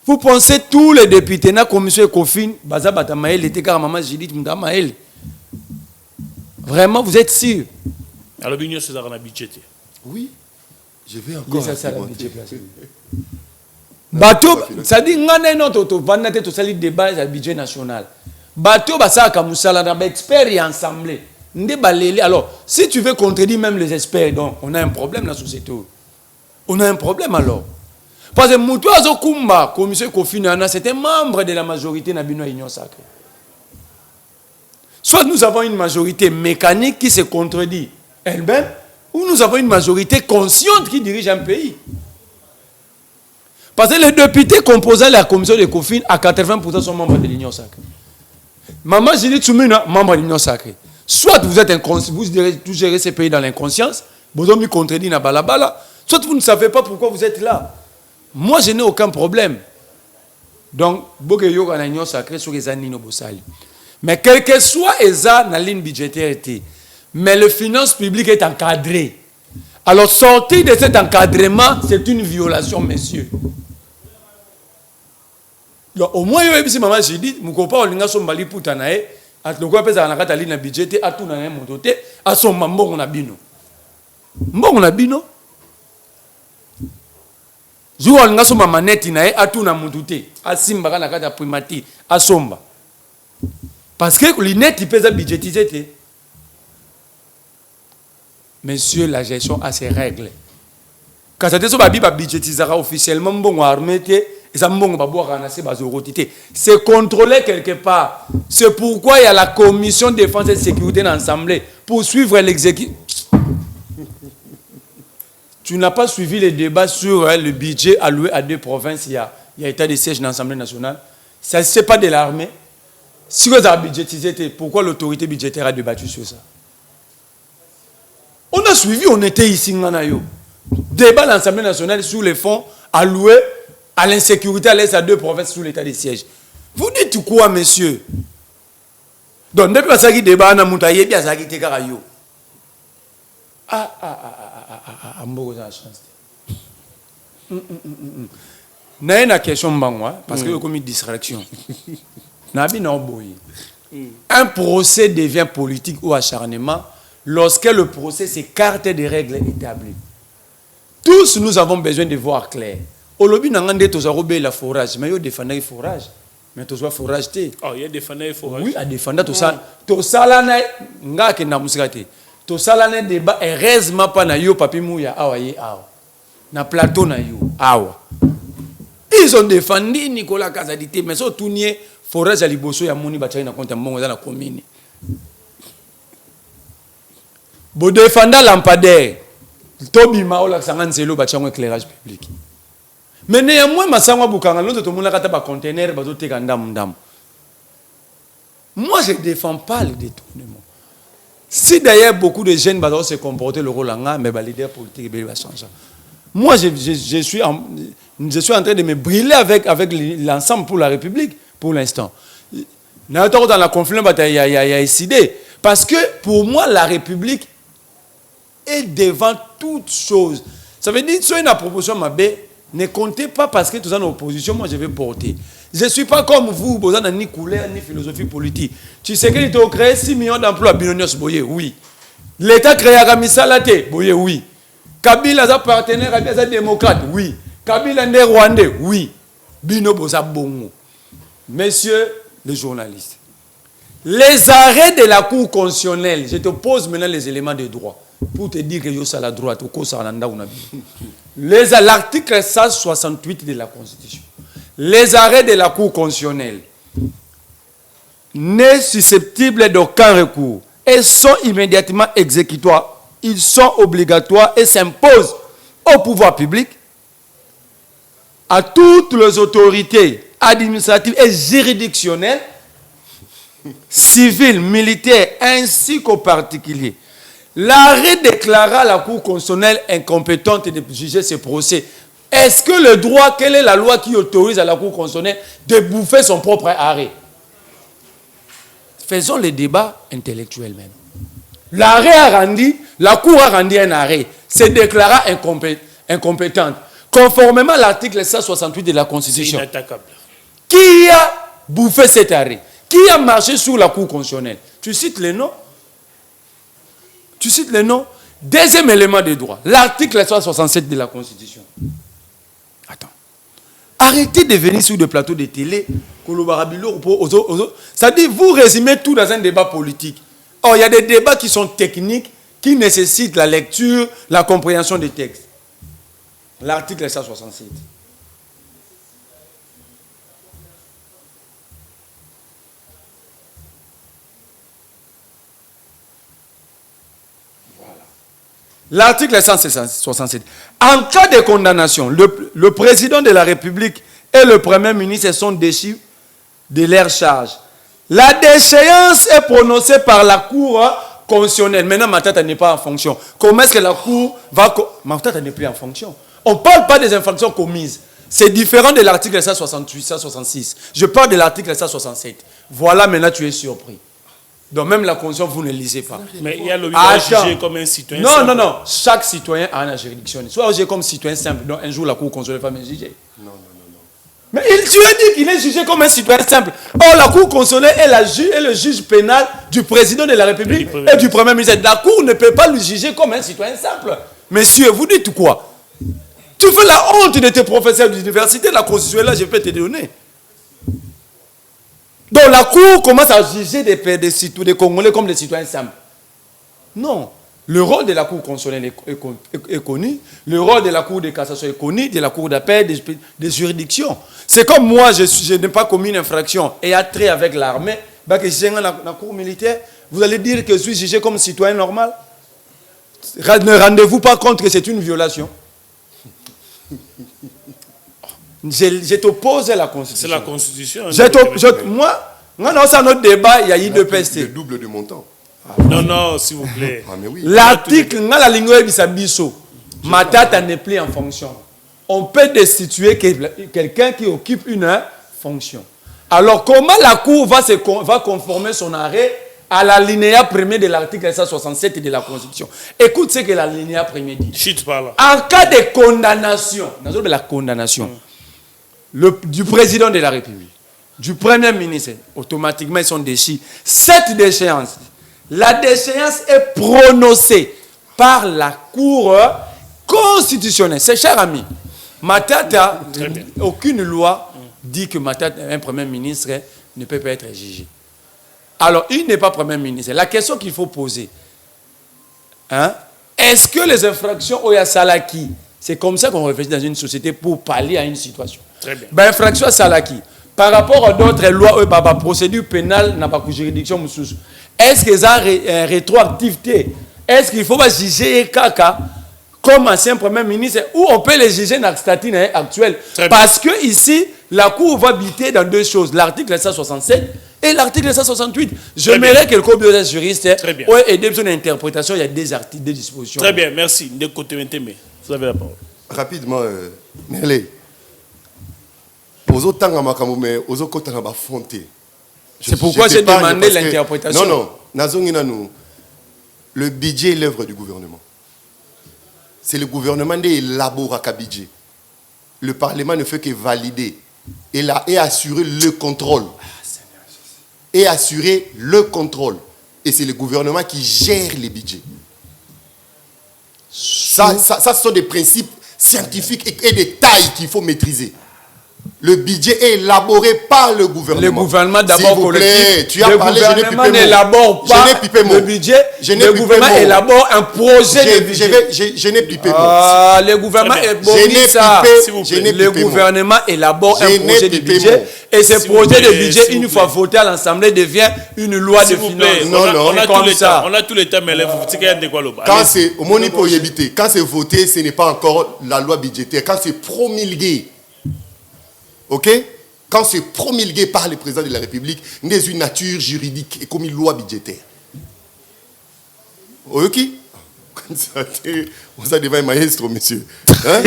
Vous pensez tous les députés na commission et confine, baza batamael était car maman Judith Mdamael. Vraiment, vous êtes sûr? Alors, l'opinion, c'est dans la budget. Oui. Je vais encore. Bateau, ça dit ngana notre vanate to sali débat le budget national. Bateau basa kamusala na expert et ensemble. Ndé balélé. Alors, si tu veux contredire même les experts, donc on a un problème dans la société. On a un problème alors. Parce que Moutou Azokumba, commission Kofinana, c'était membre de la majorité de la Union Sacrée. Soit nous avons une majorité mécanique qui se contredit elle-même, ou nous avons une majorité consciente qui dirige un pays. Parce que les députés composant la commission de Kofin, à 80% sont membres de l'Union Sacrée. Maman Judith Soumina, membre de l'Union Sacrée. Soit vous êtes inconscient, vous gérez ces pays dans l'inconscience, vous avez mis contredit na balabala, soit vous ne savez pas pourquoi vous êtes là. Moi, je n'ai aucun problème. Donc, beaucoup de gens l'Union Sacrée sur les années Bosali. Mais quel que soit la ligne budgétaire, mais le finance publique est encadré. Alors, sortir de cet encadrement, c'est une violation, messieurs. Donc, au moins, si maman j'ai dit, mon copain, on a son bali pour tanae, à le quoi pèse à la ligne budgétaire, à tout dans mon doté, à son mambo on a bino. Bon, on a bino. Jour on a son manette nae, à tout dans mon doté, à simba na kata primati, à somba. Parce que l'inet il pèse à budgétiser. Messieurs, la gestion a ses règles. Quand ça te soit budgétisera officiellement, bon armée, et ça bon va boire ramasser bazorotité. C'est contrôlé quelque part. C'est pourquoi il y a la commission de défense et de sécurité dans l'Assemblée pour suivre l'exécutif. Tu n'as pas suivi les débats sur le budget alloué à 2 provinces. Il y a état de siège dans l'Assemblée nationale. Ça ne c'est pas de l'armée. Si vous avez budgétisé, pourquoi l'autorité budgétaire a débattu sur ça? On a suivi, on était ici, débat à l'Assemblée nationale sur les fonds alloués à l'insécurité à l'est à 2 provinces sous l'état de siège. Vous dites quoi, messieurs? Donc, depuis que débat, on a monté bien ça qui était carayo. Mbogo a chance. N'a une question parce que comme une distraction. Un procès devient politique ou acharnement lorsque le procès s'écarte des règles établies. Tous nous avons besoin de voir clair. Au lobby, nous avons des la forage, mais il y a des le forage. Mais tu as forage. Oh, il y a des forage. Oui, il y a des tout ça. Tout ça, là, tout ça, là, débat, heureusement, pas na yo, papi mouya, awa, na plateau, na yo, awa. Ils ont défendu Nicolas Kazadité, mais ça, tout n'y est, forage à Liboso, ya mouni, bachai, na compte, mbongo, dans la commune. Bo défendant lampadaire, Tobi Maola, Sangan Zelo, bachai, éclairage public. Mais néanmoins, Massangwa Boukanga, l'autre, tout le monde a un conteneur, bazote, ndam. Moi, je ne défends pas le détournement. Si d'ailleurs beaucoup de jeunes vont se comporter le rôle en mais les leaders politiques va changer. Moi, je suis en train de me brûler avec l'ensemble pour la République pour l'instant. Dans la conflit, il y a décidé. Parce que pour moi, la République est devant toute chose. Ça veut dire que si une proposition m'abbé, ne comptez pas parce que tout en opposition, moi je vais porter. Je ne suis pas comme vous, vous n'avez ni couleur ni philosophie politique. Tu sais qu'il a créé 6 millions d'emplois à Binonios, oui. L'État créé à Ramisalate, oui. Kabila est un partenaire, est un démocrate, oui. Kabila est rwandais, oui. Bino Boza Bongo. Messieurs les journalistes, les arrêts de la Cour constitutionnelle, je te pose maintenant les éléments de droit pour te dire que yo ça la droite au cours l'article 168 de la Constitution. Les arrêts de la Cour constitutionnelle n'est susceptible d'aucun recours et sont immédiatement exécutoires. Ils sont obligatoires et s'imposent au pouvoir public, à toutes les autorités administratives et juridictionnelles, civiles, militaires, ainsi qu'aux particuliers. L'arrêt déclara la Cour constitutionnelle incompétente de juger ce procès Est-ce que le droit, quelle est la loi qui autorise à la Cour constitutionnelle de bouffer son propre arrêt? Faisons les débats intellectuels même. L'arrêt a rendu, la Cour a rendu un arrêt, se déclara incompétente, conformément à l'article 168 de la Constitution. C'est inattaquable. Qui a bouffé cet arrêt? Qui a marché sur la Cour constitutionnelle? Tu cites les noms? Tu cites les noms? Deuxième élément de droit, l'article 167 de la Constitution. Attends. Arrêtez de venir sur des plateaux de télé, c'est-à-dire vous résumez tout dans un débat politique. Or, il y a des débats qui sont techniques, qui nécessitent la lecture, la compréhension des textes. L'article 167. L'article 167. En cas de condamnation, le président de la République et le Premier ministre sont déchus de leur charge. La déchéance est prononcée par la Cour constitutionnelle. Maintenant, Matata n'est pas en fonction. Comment est-ce que la Cour va... Matata n'est plus en fonction. On ne parle pas des infractions commises. C'est différent de l'article 168, 166. Je parle de l'article 167. Voilà, maintenant tu es surpris. Donc même la Constitution, vous ne lisez pas. Mais il y a le jugé comme un citoyen non, simple. non. Chaque citoyen a une juridiction. Soit jugé comme citoyen simple, donc un jour la Cour constitutionnelle va me juger. Non. Mais tu as dit qu'il est jugé comme un citoyen simple. Or, la Cour constitutionnelle est le juge pénal du président de la République et du Premier ministre. La Cour ne peut pas le juger comme un citoyen simple. Messieurs, vous dites quoi? Tu fais la honte de tes professeurs d'université, la Constitution là, je peux te donner. Donc la Cour commence à juger des Congolais comme des citoyens simples. Non. Le rôle de la Cour constitutionnelle est connu. Le rôle de la Cour de cassation est connu, de la Cour d'appel, des juridictions. C'est comme moi, je n'ai pas commis une infraction et a trait avec l'armée, que je suis dans la Cour militaire, vous allez dire que je suis jugé comme citoyen normal? Ne rendez-vous pas compte que c'est une violation? Je t'oppose à la Constitution. C'est la Constitution. Moi, dans notre débat, il y a eu deux PST. Le double du montant. Non, s'il vous plaît. Ah, mais oui. L'article, la ligne Matata n'est plus en fonction. On peut destituer quelqu'un qui occupe une fonction. Alors, comment la Cour va conformer son arrêt à l'alinéa premier de l'article 167 de la Constitution? Écoute ce que l'alinéa premier dit. Chut par là. En cas de condamnation, la condamnation du président de la République, du Premier ministre, automatiquement ils sont déchus. Cette déchéance, la déchéance est prononcée par la Cour constitutionnelle. C'est cher ami. Matata, aucune loi dit que Matata, un Premier ministre, ne peut pas être jugé. Alors, il n'est pas Premier ministre. La question qu'il faut poser, est-ce que les infractions au Salaki, c'est comme ça qu'on réfléchit dans une société pour pallier à une situation? Très bien. Infraction à Salaki, par rapport à d'autres lois, procédure pénale n'a pas de juridiction. Est-ce que ça a une rétroactivité? Est-ce qu'il faut pas juger Kaka comme ancien Premier ministre ou on peut les juger dans le statut actuel? Parce que ici, la Cour va biter dans deux choses, l'article 167 et l'article 168. J'aimerais que le code des juristes ait aider son interprétation. Il y a des articles, des dispositions. Très bien, merci. Vous avez la parole. Rapidement, Merlé. C'est pourquoi j'ai demandé l'interprétation. Non. Le budget est l'œuvre du gouvernement. C'est le gouvernement qui élabore un budget. Le Parlement ne fait que valider et assurer le contrôle. Et assurer le contrôle. Et c'est le gouvernement qui gère les budgets. Ça, ce sont des principes scientifiques et des tailles qu'il faut maîtriser. Le budget est élaboré par le gouvernement. Le gouvernement d'abord collectif. Tu as parlé, je n'ai pipé n'élabore pas le budget. Le gouvernement élabore un projet de budget. Je n'ai pipé le gouvernement est bon ça. Le gouvernement élabore un projet de budget. Et ce projet de budget, une fois voté à l'Assemblée, devient une loi de finances. Non, on a tout le temps, mais quand c'est au monipo éviter, quand c'est voté, ce n'est pas encore la loi budgétaire. Quand c'est promulgué, ok? Quand c'est promulgué par le président de la République, n'est une nature juridique et comme une loi budgétaire. Ok? Vous avez devant un maestro, monsieur. Hein?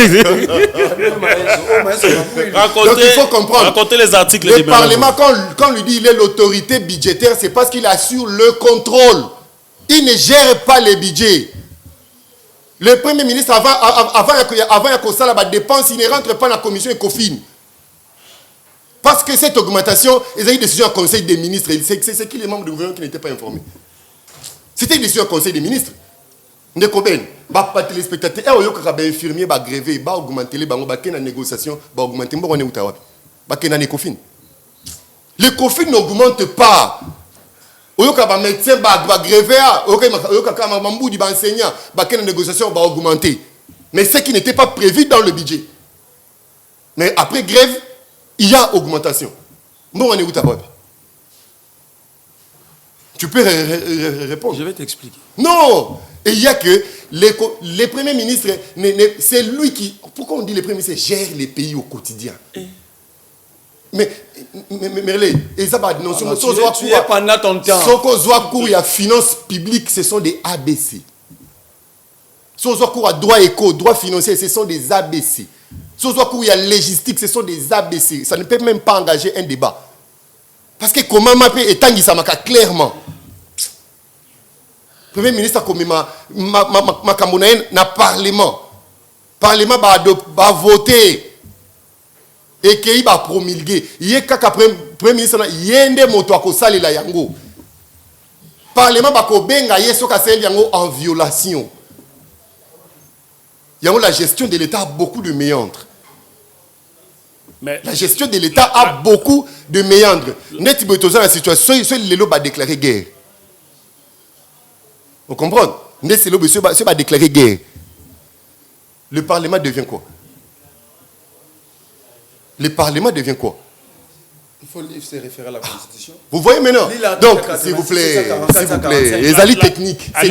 Donc il faut comprendre. Racontez les articles. Le Parlement, quand on lui dit qu'il est l'autorité budgétaire, c'est parce qu'il assure le contrôle. Il ne gère pas les budgets. Le Premier ministre, avant la dépense, il ne rentre pas dans la commission ECOFIN. Parce que cette augmentation, ils ont eu une décision au Conseil des ministres. C'est qui les membres du gouvernement qui n'étaient pas informés? C'était une décision au Conseil des ministres. Ndekoben, ba téléspectateur, infirmier, ba grévé, ba augmenter les bango, ba ken négociation, ba augmenter, ba on est utawa, ba ken ECOFIN. L'ECOFIN n'augmente pas. Oyoka ba médecin, ba grévé, oyoka kama mamboudi, ba enseignant, ba ken négociation, ba augmenter. Mais ce qui n'était pas prévu dans le budget. Mais après grève, il y a augmentation. Bon, on est utawa. Tu peux répondre. Je vais t'expliquer. Non. Et il y a que les premiers ministres, c'est lui qui... Pourquoi on dit les premiers ministres gèrent les pays au quotidien? Mais ça va non, tu es pendant ton temps. Ce qu'on voit cours, il y a finances publiques, ce sont des ABC. Ce qu'on voit cours à droit éco, droit financier, ce sont des ABC. Ce qu'on voit cours, il y a légistique, ce sont des ABC. Ça ne peut même pas engager un débat. Parce que comment mapper et tangi ça m'a clairement. Premier ministre a commis ma na parlement. Parlement va voter et qu'il va promulguer. Il y a kaka premier ministre yende moto akosali la yango. Parlement va kobenga yeso kaseli yango en violation. Yango la gestion de l'État a beaucoup de méandres. Mais la gestion de l'État a beaucoup de méandres. Net dans la situation, seul les lots va déclarer guerre. Vous comprenez? Net les lots va déclarer guerre. Le Parlement devient quoi? Le Parlement devient quoi? Il faut se référer à la Constitution. Vous voyez maintenant? Donc, s'il vous plaît, les alliés techniques. C'est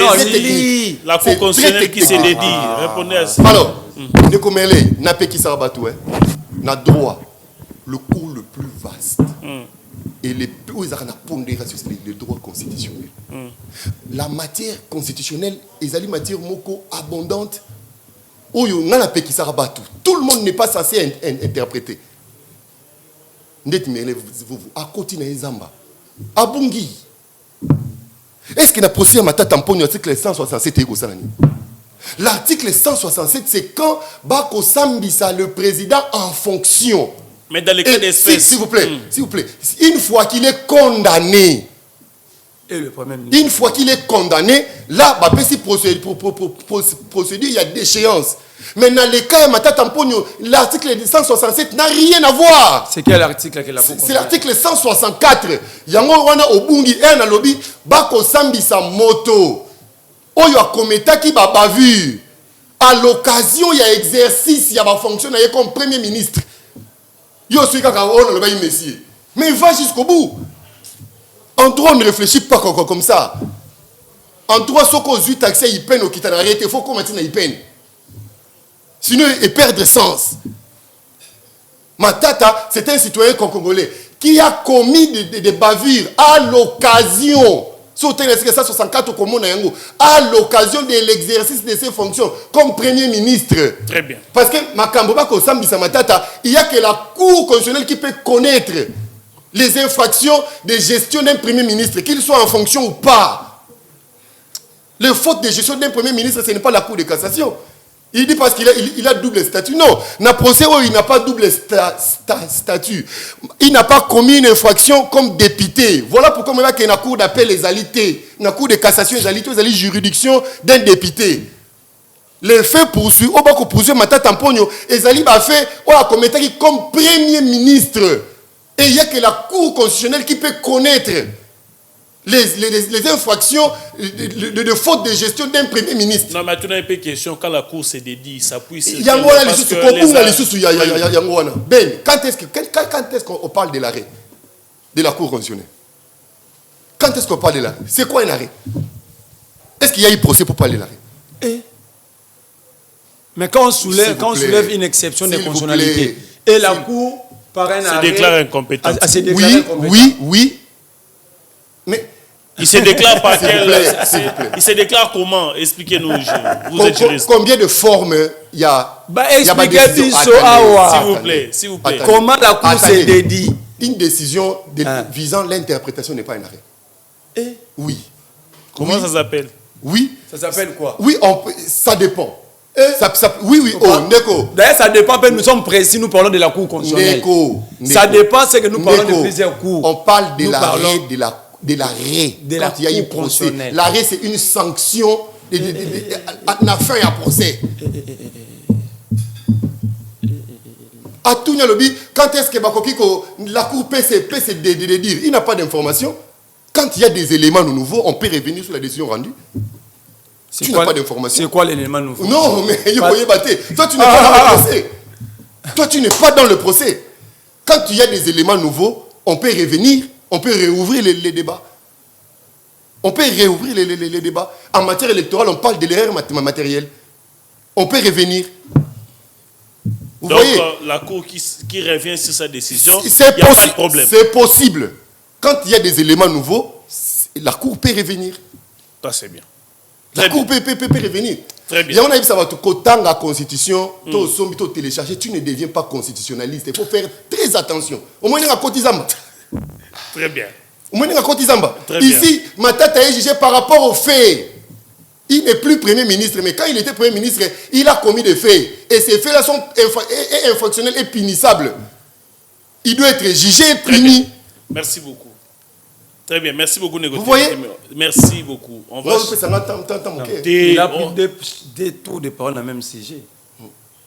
la Cour constitutionnelle qui s'est dédiée. Répondez à ça. Alors, ne commêlez, n'a pas qui s'en battu, n'a droit, le cours le plus vaste. Et les plus pondération, c'est le droit constitutionnel. La matière constitutionnelle, les alliés matière moko abondante. Tout le monde n'est pas censé interpréter. À côté de Zamba. À Bungi. Est-ce qu'il y a un procès à l'article 167? L'article 167, c'est quand Bako Sambisa, le président en fonction. Mais dans les cas d'espèce. S'il vous plaît, une fois qu'il est condamné, et le premier ministre. Une fois qu'il est condamné, là, procédure, il y a déchéance. Mais dans les cas, l'article 167 n'a rien à voir. C'est quel article? C'est l'article 164. Yango wana obungi en alobi bako sambisa moto. Oyo akometa ki ba bavure. À l'occasion, il y a exercice, il y a ma fonction comme premier ministre. Yo suis kaka on le bail messieurs. Mais il va jusqu'au bout. En droit, on ne réfléchit pas comme ça. En droit, ce qu'on a taxé, il peine au quitte arrêté. Il faut qu'on maintienne il peine. Sinon, il perd de sens. Matata, c'est un citoyen congolais qui a commis des bavures à l'occasion. À l'occasion de l'exercice de ses fonctions comme Premier ministre. Très bien. Parce que il n'y a que la Cour constitutionnelle qui peut connaître les infractions de gestion d'un Premier ministre, qu'il soit en fonction ou pas. Les fautes de gestion d'un Premier ministre, ce n'est pas la Cour de cassation. Il dit parce qu'il a double statut. Non, dans le procès, il n'a pas double statut. Il n'a pas commis une infraction comme député. Voilà pourquoi il y a une cour d'appel les alités, une cour de cassation les alités, les juridictions d'un député. Les faits poursuivis, au bas qu'on poursuit Mata Tamponio, les alités a fait, on a commis comme Premier ministre. Et il n'y a que la Cour constitutionnelle qui peut connaître les infractions de faute de gestion d'un Premier ministre. Non, mais tu n'as pas de question. Quand la Cour s'est dédiée, ça puisse... Il y a quand est-ce qu'on parle de l'arrêt de la Cour constitutionnelle? Quand est-ce qu'on parle de l'arrêt? C'est quoi un arrêt? Est-ce qu'il y a eu procès pour parler de l'arrêt? Mais quand on soulève une exception de constitutionnalité et la Cour... se déclare incompétente. Oui. Mais Il se déclare par S'il vous quel... plaît, s'il vous plaît. Il se déclare comment? Expliquez-nous, vous êtes juriste. Combien de formes il y a? Expliquez décision. Bisso Awa. S'il vous plaît. Comment la Cour se dédie? Une décision visant l'interprétation n'est pas un arrêt. Oui. Comment ça s'appelle? Oui. Ça s'appelle quoi? Oui, ça dépend. Oui, Neko. D'ailleurs, ça dépend, nous sommes précis, nous parlons de la Cour constitutionnelle. Ça dépend, c'est que nous parlons de plusieurs cours. On parle de l'arrêt quand il y a une procès. L'arrêt, c'est une sanction na fin à procès. À tout lobby, quand est-ce que la Cour peut se dire? Il n'a pas d'information. Quand il y a des éléments nouveaux, on peut revenir sur la décision rendue. Tu n'as pas d'information. C'est quoi l'élément nouveau? Non, mais toi, tu n'es pas dans le procès. Toi, tu n'es pas dans le procès. Quand il y a des éléments nouveaux, on peut revenir, on peut réouvrir les débats. On peut réouvrir les débats. En matière électorale, on parle de l'erreur matérielle. On peut revenir. Vous Donc, voyez, la Cour qui revient sur sa décision, il c'est n'y a pas de problème. C'est possible. Quand il y a des éléments nouveaux, la Cour peut revenir. Ça, c'est bien. La Cour peut revenir. Très bien. Il y a ça va quand la constitution, tu télécharger, tu ne deviens pas constitutionnaliste. Il faut faire très attention. Au moins, il y a un cotizamba. Très bien. Au moins, il y a un cotizamba. Très bien. Ici, Matata est jugé par rapport aux faits. Il n'est plus Premier ministre, mais quand il était Premier ministre, il a commis des faits. Et ces faits-là sont infractionnels et punissables. Il doit être jugé et puni. Merci beaucoup. Très bien, merci beaucoup, négociateur. Vous voyez? Merci beaucoup. On va... Il a pris des tours de parole dans le même sujet.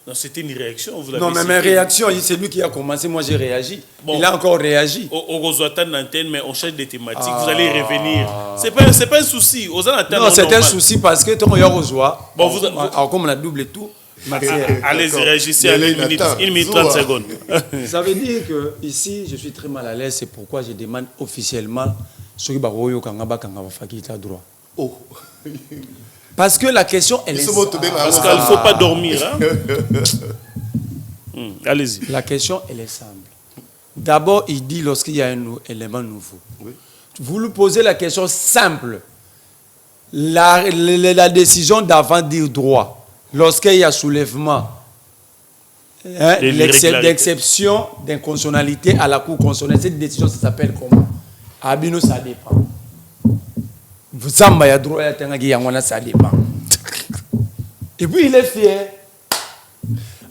Non, c'était une réaction. Vous non, mais ma réaction, c'est lui qui a commencé, moi j'ai réagi. Bon, il a encore réagi. Au Rosoatan d'antenne, mais on change de thématique, vous allez revenir. C'est pas un souci. Non, c'est un souci parce que ton Rosoa, bon, vous, comme on a double tout, allez-y, réagissez à 1 minute 30 secondes. Ça veut dire que ici, je suis très mal à l'aise, c'est pourquoi je demande officiellement ce qui va droit. Oh. Parce que la question, elle est simple. Parce qu'il ne faut pas dormir. Hein? Allez-y. La question, elle est simple. D'abord, il dit lorsqu'il y a un élément nouveau. Oui. Vous lui posez la question simple. La décision d'avant dire droit. Lorsqu'il y a soulèvement d'exception d'inconstitutionnalité à la Cour constitutionnelle, cette décision, ça s'appelle comment? Abino, ça dépend. Vous savez, droit, ça dépend. Et puis, il est fier.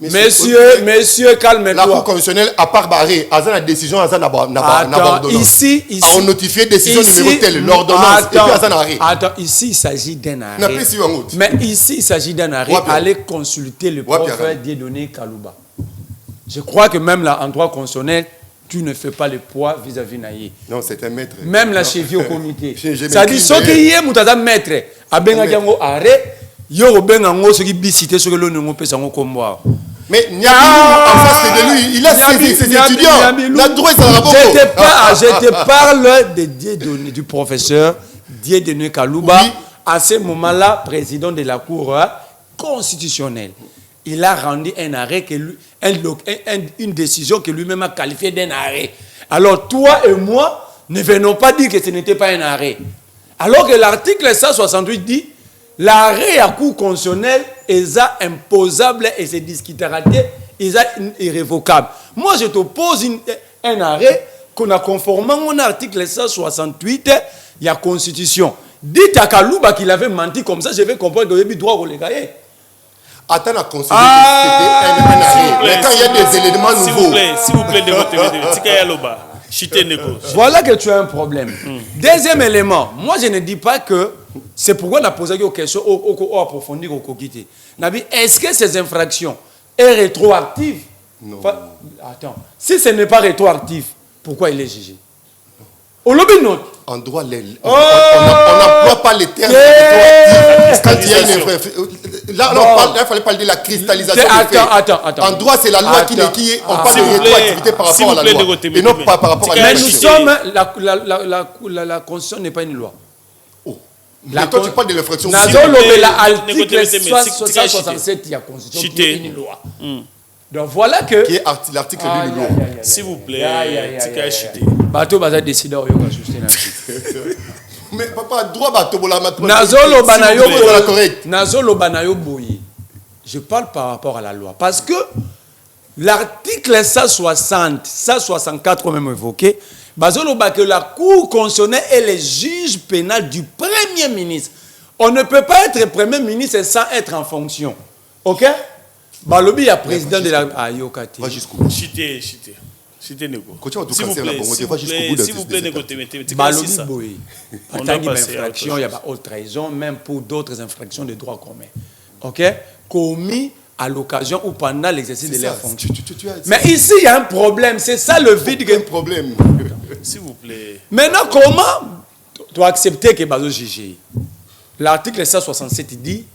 Messieurs, calmez-toi. La Cour constitutionnelle, à part barrer, à la décision, à l'ordonnance. Ici, on notifie décision numéro telle, l'ordonnance, et puis à l'arrêt. Attends, ici, il s'agit d'un arrêt. Mais ici, il s'agit d'un arrêt. Allez consulter le prophète Dieudonné Kalouba. Je crois que même là, en droit constitutionnel, tu ne fais pas le poids vis-à-vis Naïe. Non, c'est un maître. Même la cheville au comité. Ça dit, ce qui y est, Moutaza maître, à Bengagango arrêt, yo Bengango, ce qui bisité, ce que l'on ne peut pas combat. Mais Niabi, en face de lui, il a ses étudiants. La droite, ça va pas. Je te parle du professeur Dieudonné Kalouba, oui. À ce moment-là, président de la Cour constitutionnelle. Il a rendu un arrêt, une décision que lui-même a qualifiée d'un arrêt. Alors, toi et moi, ne venons pas dire que ce n'était pas un arrêt. Alors que l'article 168 dit, l'arrêt à Cour constitutionnelle est imposable et c'est discutable, est irrévocable. Moi, je te pose un arrêt qu'on a conformément au article 168, il y a Constitution. Dites à Kalouba qu'il avait menti comme ça, je vais comprendre qu'il y a droit au légayer. Attends à considérer que c'était un arrêt. Mais quand il y a des éléments nouveaux. S'il vous plaît, de votre voilà que tu as un problème. Deuxième élément, moi je ne dis pas que c'est pourquoi on a posé une question au approfondir au coquité. Est-ce que ces infractions sont rétroactives? Non. Attends, si ce n'est pas rétroactif, pourquoi il est jugé? Au lobby note. En droit, on n'emploie pas les termes rétroactifs quand il y a une infraction. Là, il fallait parler de la cristallisation des faits. Attends. En droit, c'est la loi qui on parle de rétroactivité par rapport à la loi. Et non pas par rapport à la loi. Mais nous sommes... La Constitution n'est pas une loi. Mais toi, tu parles de l'infraction. L'article 167, il y a Constitution qui est une loi. Donc voilà que... Qui est l'article de l'eau. S'il vous plaît, Bateau va décider de Mais pas droit à tobola ma Nazolo banayo correct. Nazolo banayo boyi. Je parle par rapport à la loi parce que l'article 160, 164 quand même évoqué, bazolo ba que la Cour constitutionnelle est le juge pénal du Premier ministre. On ne peut pas être Premier ministre sans être en fonction. OK? Balobi est président de la Ayokati. Va jusqu'au bout. Chité. S'il vous plaît, négociez. Balobi boy. En tant qu'infraction, il y a pas haute trahison, même pour d'autres infractions de droit commun. OK? Commis à l'occasion ou pendant l'exercice de leur fonction. Mais ici, il y a un problème. C'est ça le vide. Il y a un problème. S'il vous plaît. Maintenant, comment tu dois accepter que Bazo juge? L'article 167 dit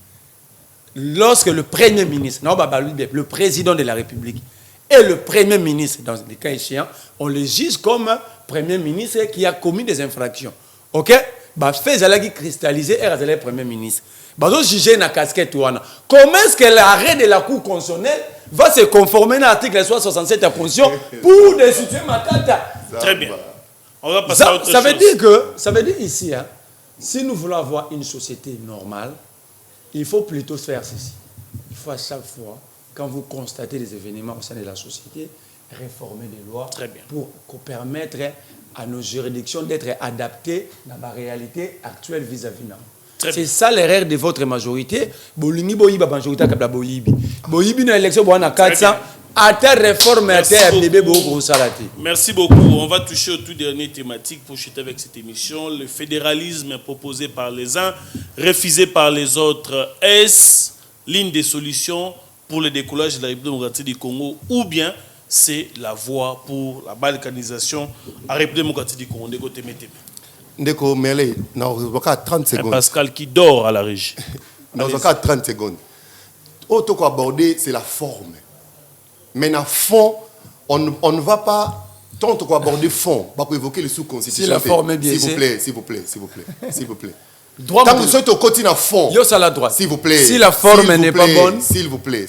lorsque le Premier ministre, le président de la République et le Premier ministre, dans des cas échéants, on le juge comme Premier ministre qui a commis des infractions. OK? Fait Zalagi cristalliser et le Premier ministre. Bazo juger na casquette. Comment est-ce que l'arrêt de la Cour constitutionnelle va se conformer à l'article 167 de la Constitution pour destituer Makata? Très bien. On va passer à autre chose. Ça veut dire ici, hein, si nous voulons avoir une société normale, il faut plutôt faire ceci. Il faut à chaque fois, quand vous constatez des événements au sein de la société, réformer les lois pour permettre à nos juridictions d'être adaptées dans la réalité actuelle vis-à-vis de nous. C'est ça l'erreur de votre majorité. Bolingi boyiba majorité kabla boyibi. Boyibi na élection boana 400 à ta réforme à ta bébé beaucoup salati. Merci beaucoup. On va toucher au tout dernier thématique pour chuter avec cette émission. Le fédéralisme proposé par les uns, refusé par les autres. Est-ce l'une des solutions pour le décollage de la République démocratique du Congo ou bien c'est la voie pour la balkanisation à la République démocratique du Congo? Ndeko Mele, dans 30 secondes. Pascal qui dort à la régie. Dans 30 secondes. Autre qu'on aborder, c'est la forme. Mais dans le fond, on ne va pas tant qu'on aborder fond, pas pour évoquer les sous-constitutions. Si la forme est bien, s'il vous plaît. S'il vous plaît. Droit Tant que vous êtes au côté dans fond. Yo ça la droite. S'il vous plaît. Si la forme n'est pas bonne. S'il vous plaît.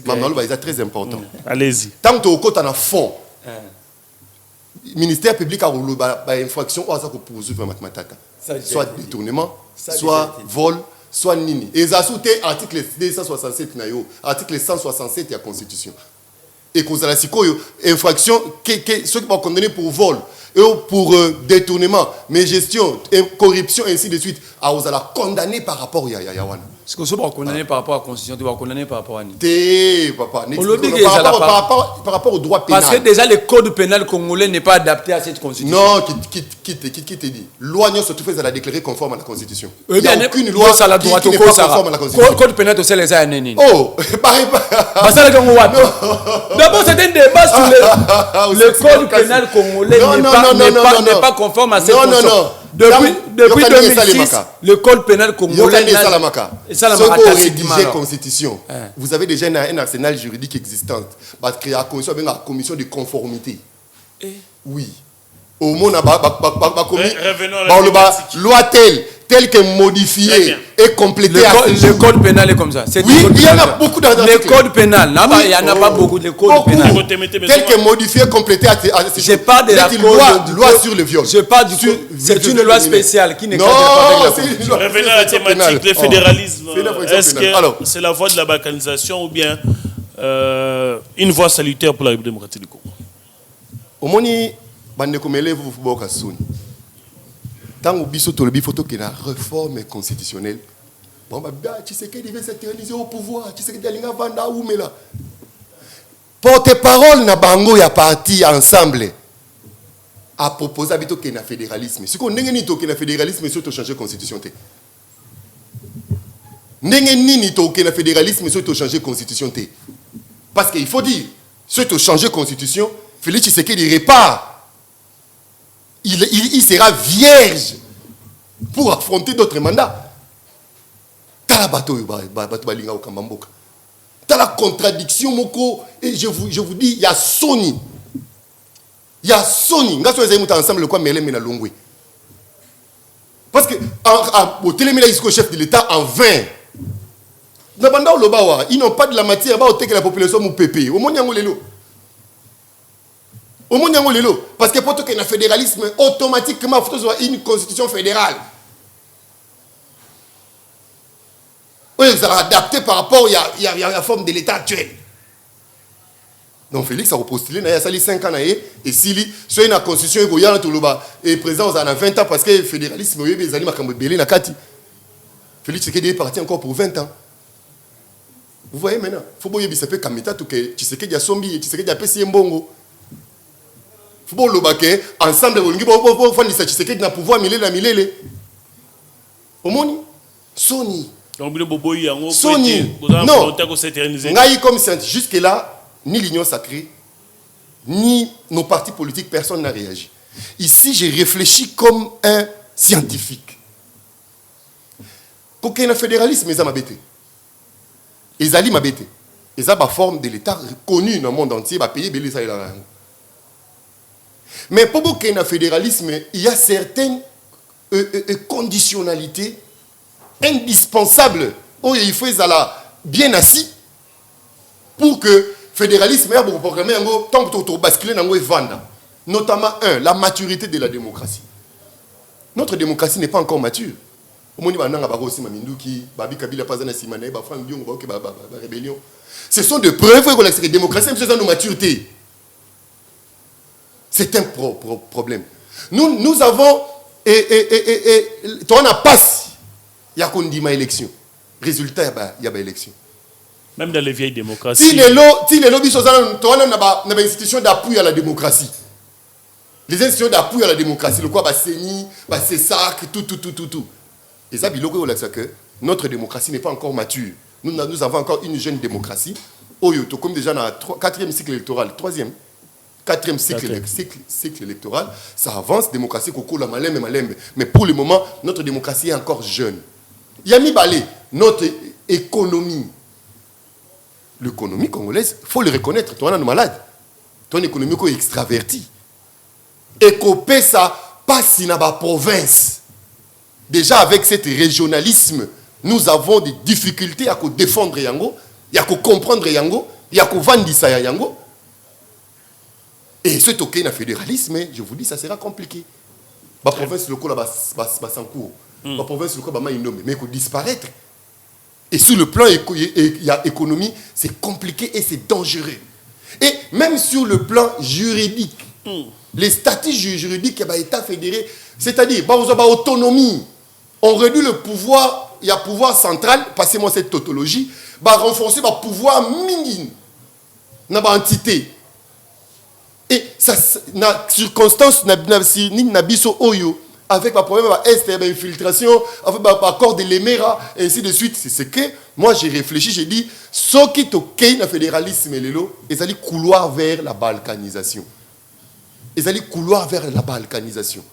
Maman, c'est très important. Allez-y. Tant que vous êtes au côté dans fond. Ministère public a une infraction soit détournement, soit vol, soit nini. Et ça soutient article 267 article 167 de la Constitution. Et qu'on a une infraction ceux qui vont condamner pour vol et pour détournement, mais gestion, corruption ainsi de suite, à vous la condamner par rapport à Yawana. Est-ce que vous va condamner par rapport à la Constitution, tu vas condamner par rapport à Ni? Papa, par rapport au droit pénal. Parce que déjà le code pénal congolais n'est pas adapté à cette Constitution. Non, qui te dit? Loi non surtout fait à la déclarer conforme à la Constitution. Il n'y a aucune loi qui n'est pas conforme à la Constitution. Code pénal de les années. Oh, pareil. D'abord c'est un débat sur le code pénal congolais n'est pas conforme à cette Constitution. Depuis 2006, le code pénal congolais la Constitution. Vous avez déjà un arsenal juridique existant. Parce qu'il y a une commission de conformité. Oui. Au monde, revenons à la loi telle que modifiée et complétée. Le code pénal est comme ça. Oui, il y en a beaucoup d'articles. Le code pénal, il n'y en a pas beaucoup de code pénal. Tel que modifié, complété à je parle de la loi sur le viol. Je parle du c'est une loi spéciale qui n'est pas avec la revenons à la thématique, le fédéralisme. Est-ce que c'est la voie de la balkanisation ou bien une voie salutaire pour la République démocratique du Congo? Au moni bandekomele vous boka soni. Tant que biso to le bifoto que la réforme constitutionnelle. Bon bah Tshisekedi veut s'éterniser au pouvoir, Tshisekedi alinga vanda oumela. Porte-parole na bango ya parti ensemble a proposé habito que na fédéralisme. Si qu'on ndenge ni to que na fédéralisme surtout changer constitution té. Ndenge ni to que na fédéralisme surtout changer constitution té. Parce qu'il faut dire, surtout changer constitution, Félix Tshisekedi répare. Il sera vierge pour affronter d'autres mandats. T'as la contradiction, Moko. Et je vous dis, il y a Sony. Il y a Sony. Nous sommes ensemble, quoi, mais les Longwe. Parce que, au téléméla, jusqu'au chef de l'État en 20. Ils n'ont pas de la matière, la population ou pépé. Au moins, Au monde yango lelo parce que pour que le fédéralisme automatiquement il faut avoir une constitution fédérale. Oui, ça sera adapté par rapport à la forme de l'état actuel. Donc Félix a repostulé, il y a 5 ans et si soit une constitution il y a et président a 20 ans parce que le fédéralisme il y a Félix est parti encore pour 20 ans. Vous voyez maintenant, il faut que vous sachiez que tu sais qu'il y a Sombi, tu sais qu'il y a Pessi Mbongo. Il faut que ensemble, vous savez qu'il y a pouvoir milé. Au monde, Sony. Donc, vous Sony. Non. Comme jusque-là, ni l'Union sacrée, ni nos partis politiques, personne n'a réagi. Ici, j'ai réfléchi comme un scientifique. Quand il y a un fédéralisme, ils ont m'abêté. Ils ont m'abêté. Ils ont une forme de l'État reconnue dans le monde entier, ils ont payé les salaires. Mais pour qu'il y ait un fédéralisme, il y a certaines conditionnalités indispensables. où il faut être bien assis pour que le fédéralisme ait programmé tant que basculer dans le vendre. Notamment, la maturité de la démocratie. Notre démocratie n'est pas encore mature. Ce sont des preuves que la démocratie est une maturité. C'est un problème. Nous avons on a passé il y a une élection. Résultat, il y a une élection. Même dans les vieilles démocraties. Si les lobbies sont dans les institutions d'appui à la démocratie. Les institutions d'appui à la démocratie, le quoi, CENI, CESAC, tout. Et ça, que notre démocratie n'est pas encore mature. Nous avons encore une jeune démocratie. Comme déjà dans le 4e cycle électoral, 3e, 4e cycle électoral, ça avance, démocratie, mais pour le moment, notre démocratie est encore jeune. Yami Balé, notre économie, l'économie congolaise, il faut le reconnaître, toi, on est malade. Ton économie est extravertie. Et qu'on ça passe dans la province. Déjà, avec ce régionalisme, nous avons des difficultés à défendre Yango, à comprendre Yango, à vendre Yango. Et ce token à fédéralisme, je vous dis, ça sera compliqué. La province locale va s'en cours. La province locale va innommer, mais il faut disparaître. Et sur le plan économie, c'est compliqué et c'est dangereux. Et même sur le plan juridique, les statuts juridiques, il y a l'État fédéré, c'est-à-dire, il y a autonomie. On réduit le pouvoir, il y a pouvoir central, passez-moi cette tautologie, renforcer le pouvoir minime dans l'entité. Et ça, na circonstance avec ma problème infiltration, avec l'accord de l'Emera, et ainsi de suite. C'est ce que moi j'ai réfléchi, j'ai dit, ce qui est OK dans le fédéralisme, ils allaient couloir vers la balkanisation. Ils allaient couloir vers la balkanisation.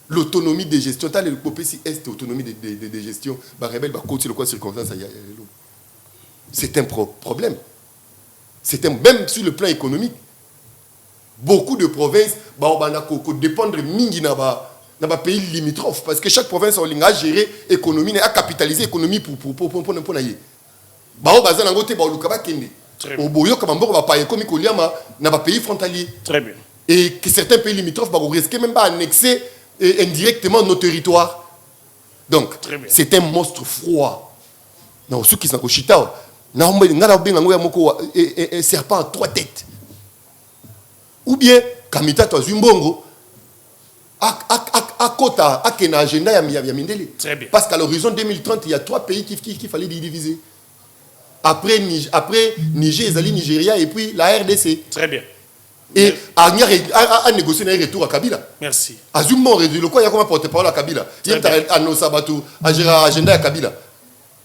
L'autonomie de gestion, tu as le PPC Est, l'autonomie de gestion, c'est un problème. Même sur le plan économique. Beaucoup de provinces dépendent de pays limitrophes parce que chaque province a géré l'économie, a capitalisé l'économie pour y. Pays frontaliers. Très bien. Et que certains pays limitrophes risquent même pas annexer indirectement nos territoires. Donc, c'est un monstre froid. Non, ceux qui sont au Chita, un serpent à 3 têtes. Ou bien, Kamita Tozumbongo, à Kota, à Kena agenda, Yamindele. Parce qu'à l'horizon 2030, il y a 3 pays qu'il fallait diviser. Après Niger, Nigeria et puis la RDC. Très bien. Et à négocier un retour à Kabila. Merci. À Zumbo, le quoi, il y a comment porte-parole à Kabila. Il y a à Nosabatu, à gérer l'agenda à Kabila.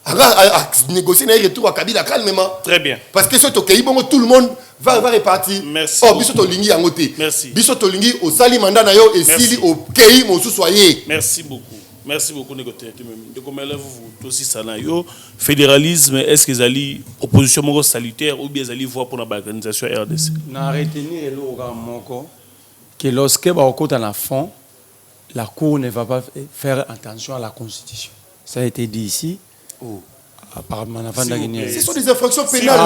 À négocier un retour à Kabila calmement. Très bien. Parce que c'est OK, tout le monde va répartir. Merci. Oh, Bissot Olingi à côté. Merci. Bissot Olingi au Sali Manda Nayo et Sili au Kei, mon sous-soyer. Merci beaucoup. Merci beaucoup, négociateur. Vous aussi, ça n'a eu. Fédéralisme, est-ce que vous avez opposition salutaire ou bien vous allez voir pour la organisation RDC? Na retenir que lorsque vous êtes en fond, la Cour ne va pas faire attention à la Constitution. Ça a été dit ici. Ce sont des infractions pénales.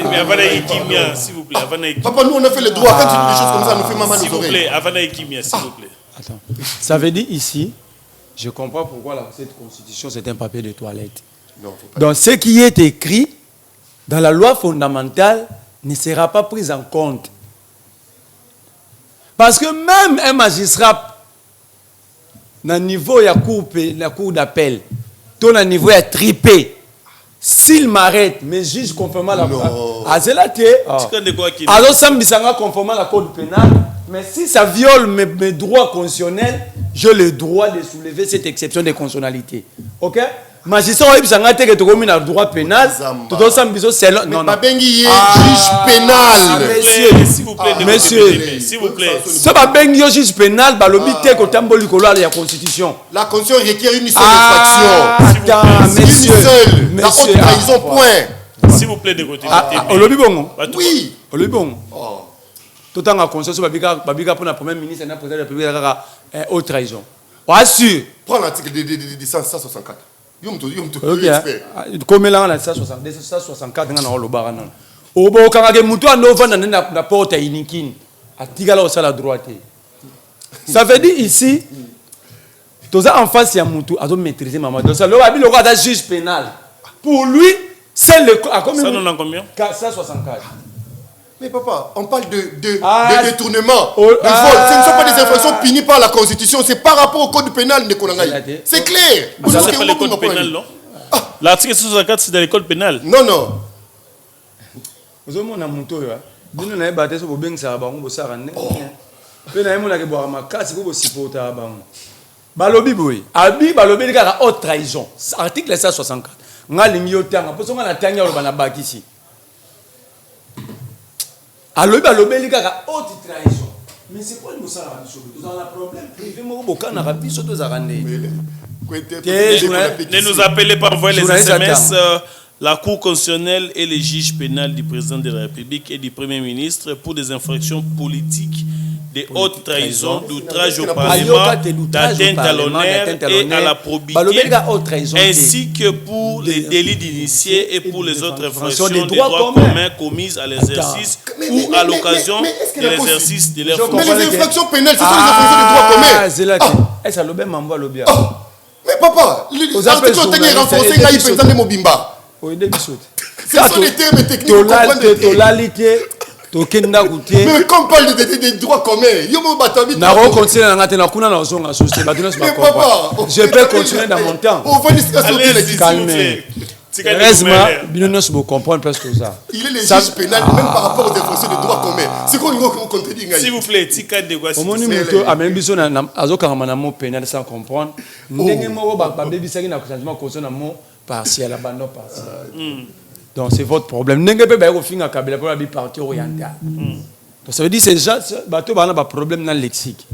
Mais avant la s'il vous plaît. Papa, nous on a fait le droit. Quand tu dis des choses comme ça, nous fait maman s'il nos vous oreilles. plaît, avant la s'il vous plaît. Attends. Ça veut dire ici, je comprends pourquoi cette constitution c'est un papier de toilette. Non, faut pas. Donc ce qui est écrit dans la loi fondamentale ne sera pas pris en compte. Parce que même un magistrat, dans le niveau de la cour d'appel, dans le niveau de tripé, s'il m'arrête, mais juge conformément à la loi. Ah, c'est là que. Alors, ça me conformément à la code pénale. Mais si ça viole mes droits constitutionnels, j'ai le droit de soulever cette exception de constitutionnalité. Ok? Magistrat, il y a un droit pénal. Non, pas juge pénal. S'il vous plaît, monsieur, s'il vous plaît. Ça va bien juge pénal, la Constitution. La Constitution requiert une seule infraction. Attends, monsieur. La haute trahison, point. S'il vous plaît, de côté. Oui. Tout en conscience, Babiga pour la première ministre et la présidente de la République, haute trahison. Assure. Prends l'article de 164. Comme là, on a 164, on a le baran. Au bout, quand on a mutu en ovant dans la porte à Inikin, à Tigala au la droite. Ça veut dire ici, tout ça en face, il y a mutu, à maîtriser maman. Donc, ça, le roi d'un juge pénal. Pour lui, c'est le. Ça, nous en combien 164. Mais papa, on parle de détournement, de vol. Ce ne sont pas des infractions punies par la Constitution, c'est par rapport au code pénal de Konangaï. C'est clair. C'est pas le code pénal, non? L'article 64, c'est dans le code pénal. Non, non. Vous avez mon amour, vous n'avez pas battu sur vos banques, ça va vous faire un. Vous n'avez pas boire ma casse, vous supportez à Bang. Balobi, oui. Abi, Balobi, il y a haute trahison. Article 164. On a les mieux temps. Pour ça, on a la tania au Banabak ici. Alors, il y a haute trahison. Mais c'est quoi le mot ça? Nous avons un problème privé. Ne nous appelez pas, envoyez les SMS. La Cour constitutionnelle et les juges pénals du président de la République et du Premier ministre pour des infractions politiques, de haute trahison, d'outrage au Parlement, d'atteinte à l'honneur et à la probité, ainsi que pour les délits d'initiés et pour les autres infractions des droits communs commises à l'exercice ou à l'occasion de l'exercice de leurs fonctions. Mais les infractions pénales, ce sont les infractions des droits communs. C'est là que ça l'obé m'envoie l'obé. Mais papa, l'article est renforcé quand il présente les Mobimba. Ce sont les termes techniques. Mais comme on parle des droits communs, je peux continuer dans mon temps. Calmez. Vous comprenez presque ça. Il est le juge pénal même par rapport aux infractions de droits communs. C'est quoi qu'on contredit? S'il vous plaît, tika de quoi? Au moins, nous avons besoin d'un mot pénal sans comprendre. Nous avons besoin d'un changement conscient mot partiel, abandon partiel. Donc c'est votre problème. Vous n'avez pas de Kabila pour la partie orientale. Donc ça veut dire que ces gens ont un problème dans le lexique.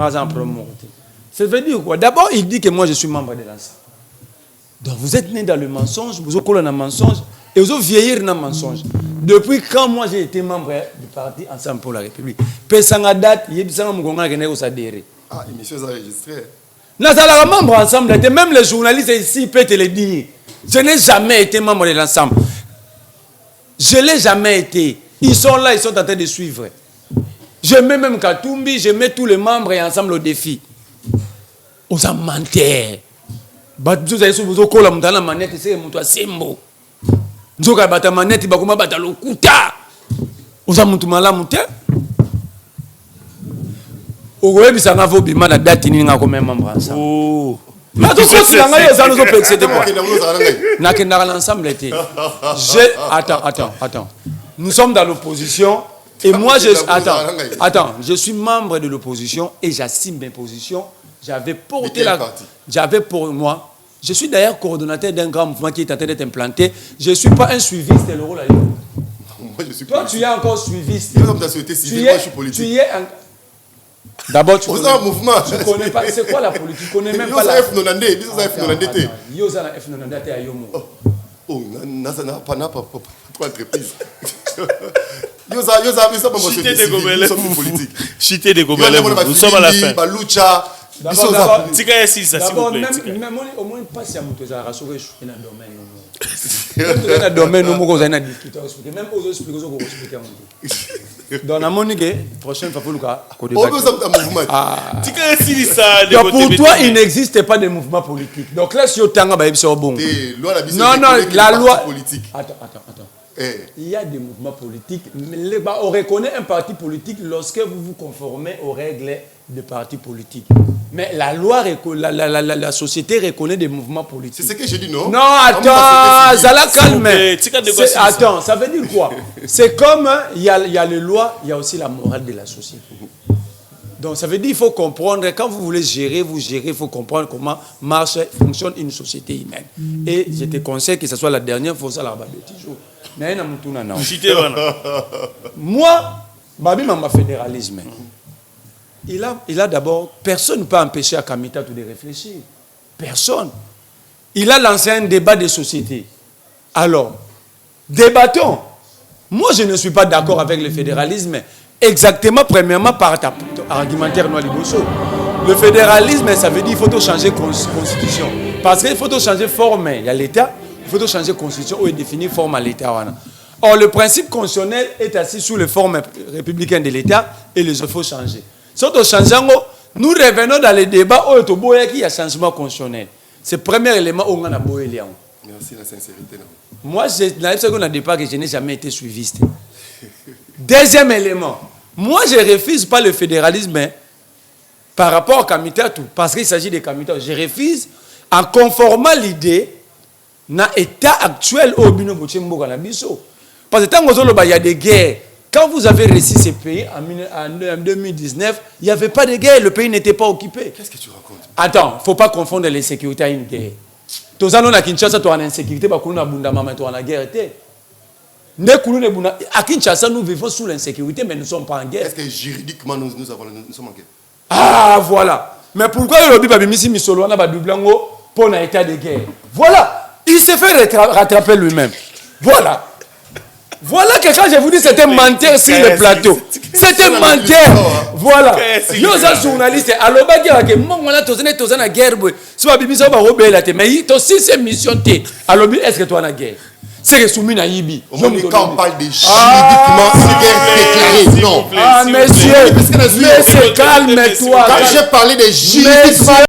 Ça veut dire quoi? D'abord, il dit que moi je suis membre de l'ensemble. Donc vous êtes né dans le mensonge, vous êtes collé dans le mensonge et vous êtes vieillir dans le mensonge. Depuis quand moi j'ai été membre du parti Ensemble pour la République, Pesanga date, il y a des gens qui ont adhéré. Ah, l'émission est enregistrée. Nous sommes membres ensemble, même les journalistes ici peuvent te le dire. Je n'ai jamais été membre de l'ensemble. Je ne l'ai jamais été. Ils sont là, ils sont en train de suivre. Je mets même Katumbi, je mets tous les membres et ensemble au défi. Vous en mentez. Vous avez dit que vous avez dit la manette, c'est un sembo. Vous avez dit la manette, vous avez dit le kuta. Vous avez dit la manette. Vous avez dit que vous avez dit que vous avez membre ensemble. Mais tout ça, c'est l'ensemble. Attends. Nous sommes dans l'opposition. Et moi, je suis membre de l'opposition et j'assume mes positions. J'avais pour moi. Je suis d'ailleurs coordonnateur d'un grand mouvement qui est en train d'être implanté. Je ne suis pas un suiviste de l'euro. Toi, tu es encore suiviste. Tu es un. D'abord, tu connais un mouvement. Tu ne connais pas. C'est quoi la politique? Tu ne connais même pas la F90. Yosa la F90 à Yomo. Oh, Nasa n'a pas entreprise. Yosa, mais ça, Chité des Gobelins. Chité des Gobelins. Nous sommes à la fin. Balucha, D'abord, Tika ya si ça s'il vous plaît. même au moins pas si à mon toza rassuré je suis dans le domaine. Dans le domaine nous vous allez discuter expliquer même aux expliquer aux expliquer. Dans la monique prochaine fois pour Lucas. Tika ya si ça de côté. Pour toi il n'existe pas de mouvement politique. Donc là si autant ba c'est bon. Non la loi politique. Attends. Il y a des mouvements politiques. On reconnaît un parti politique lorsque vous vous conformez aux règles des partis politiques. Mais la loi, la société reconnaît des mouvements politiques. C'est ce que j'ai dit, non? Non, attends, ça la calme. Attends, ça veut dire quoi? C'est comme il y a les lois, il y a aussi la morale de la société. Donc ça veut dire qu'il faut comprendre, quand vous voulez gérer, il faut comprendre comment fonctionne une société humaine. Et je te conseille que ce soit la dernière fois, ça la toujours. Moi, Babi Mamba fédéralisme. Il a d'abord, personne ne peut empêcher à Kamita de réfléchir. Personne. Il a lancé un débat de société. Alors, débattons. Moi, je ne suis pas d'accord avec le fédéralisme. Exactement, premièrement, par ta argumentaire Noa Liboso. Le fédéralisme, ça veut dire qu'il faut changer constitution. Parce qu'il faut changer forme. Il y a l'État. Il faut changer la constitution ou définir forme à l'État. Or, le principe constitutionnel est assis sous les formes républicaines de l'État et il faut changer. Surtout changeant, nous revenons dans les débats où il y a changement constitutionnel. C'est le premier élément où on a boé. Merci la sincérité. Moi, dans le débat que je n'ai jamais été suiviste. Deuxième élément, moi je ne refuse pas le fédéralisme par rapport à Kamita, parce qu'il s'agit de Kamita. Je refuse en conformant l'idée dans l'état actuel au Bino Bochembo Kanabiso. Parce que tant qu'il y a des guerres, quand vous avez réussi ces pays en 2019, il n'y avait pas de guerre, le pays n'était pas occupé. Qu'est-ce que tu racontes? Attends, il ne faut pas confondre l'insécurité à une guerre. Tous les gens à Kinshasa, tu as une insécurité, tu as la guerre. À Kinshasa, nous vivons sous l'insécurité, mais nous ne sommes pas en guerre. Est-ce que juridiquement, nous sommes en guerre? Ah, voilà. Mais pourquoi le lobby Babimisi Misolo a doublé pour un état de guerre? Voilà. Il s'est fait rattraper lui-même. Voilà. Voilà que quand je vous dis c'était menteur sur le plateau. C'était menteur. Voilà. Yo za journaliste alors ba dire que moi on a tozana guerre boy. Si ba bibi ça ba robela te mais to si c'est mission te. Alors est-ce que toi na guerre? C'est que soumis na yibi. Quand on parle de juridiquement c'est guerre déclarée non. Ah monsieur, calme-toi. Quand j'ai parlé de juridiquement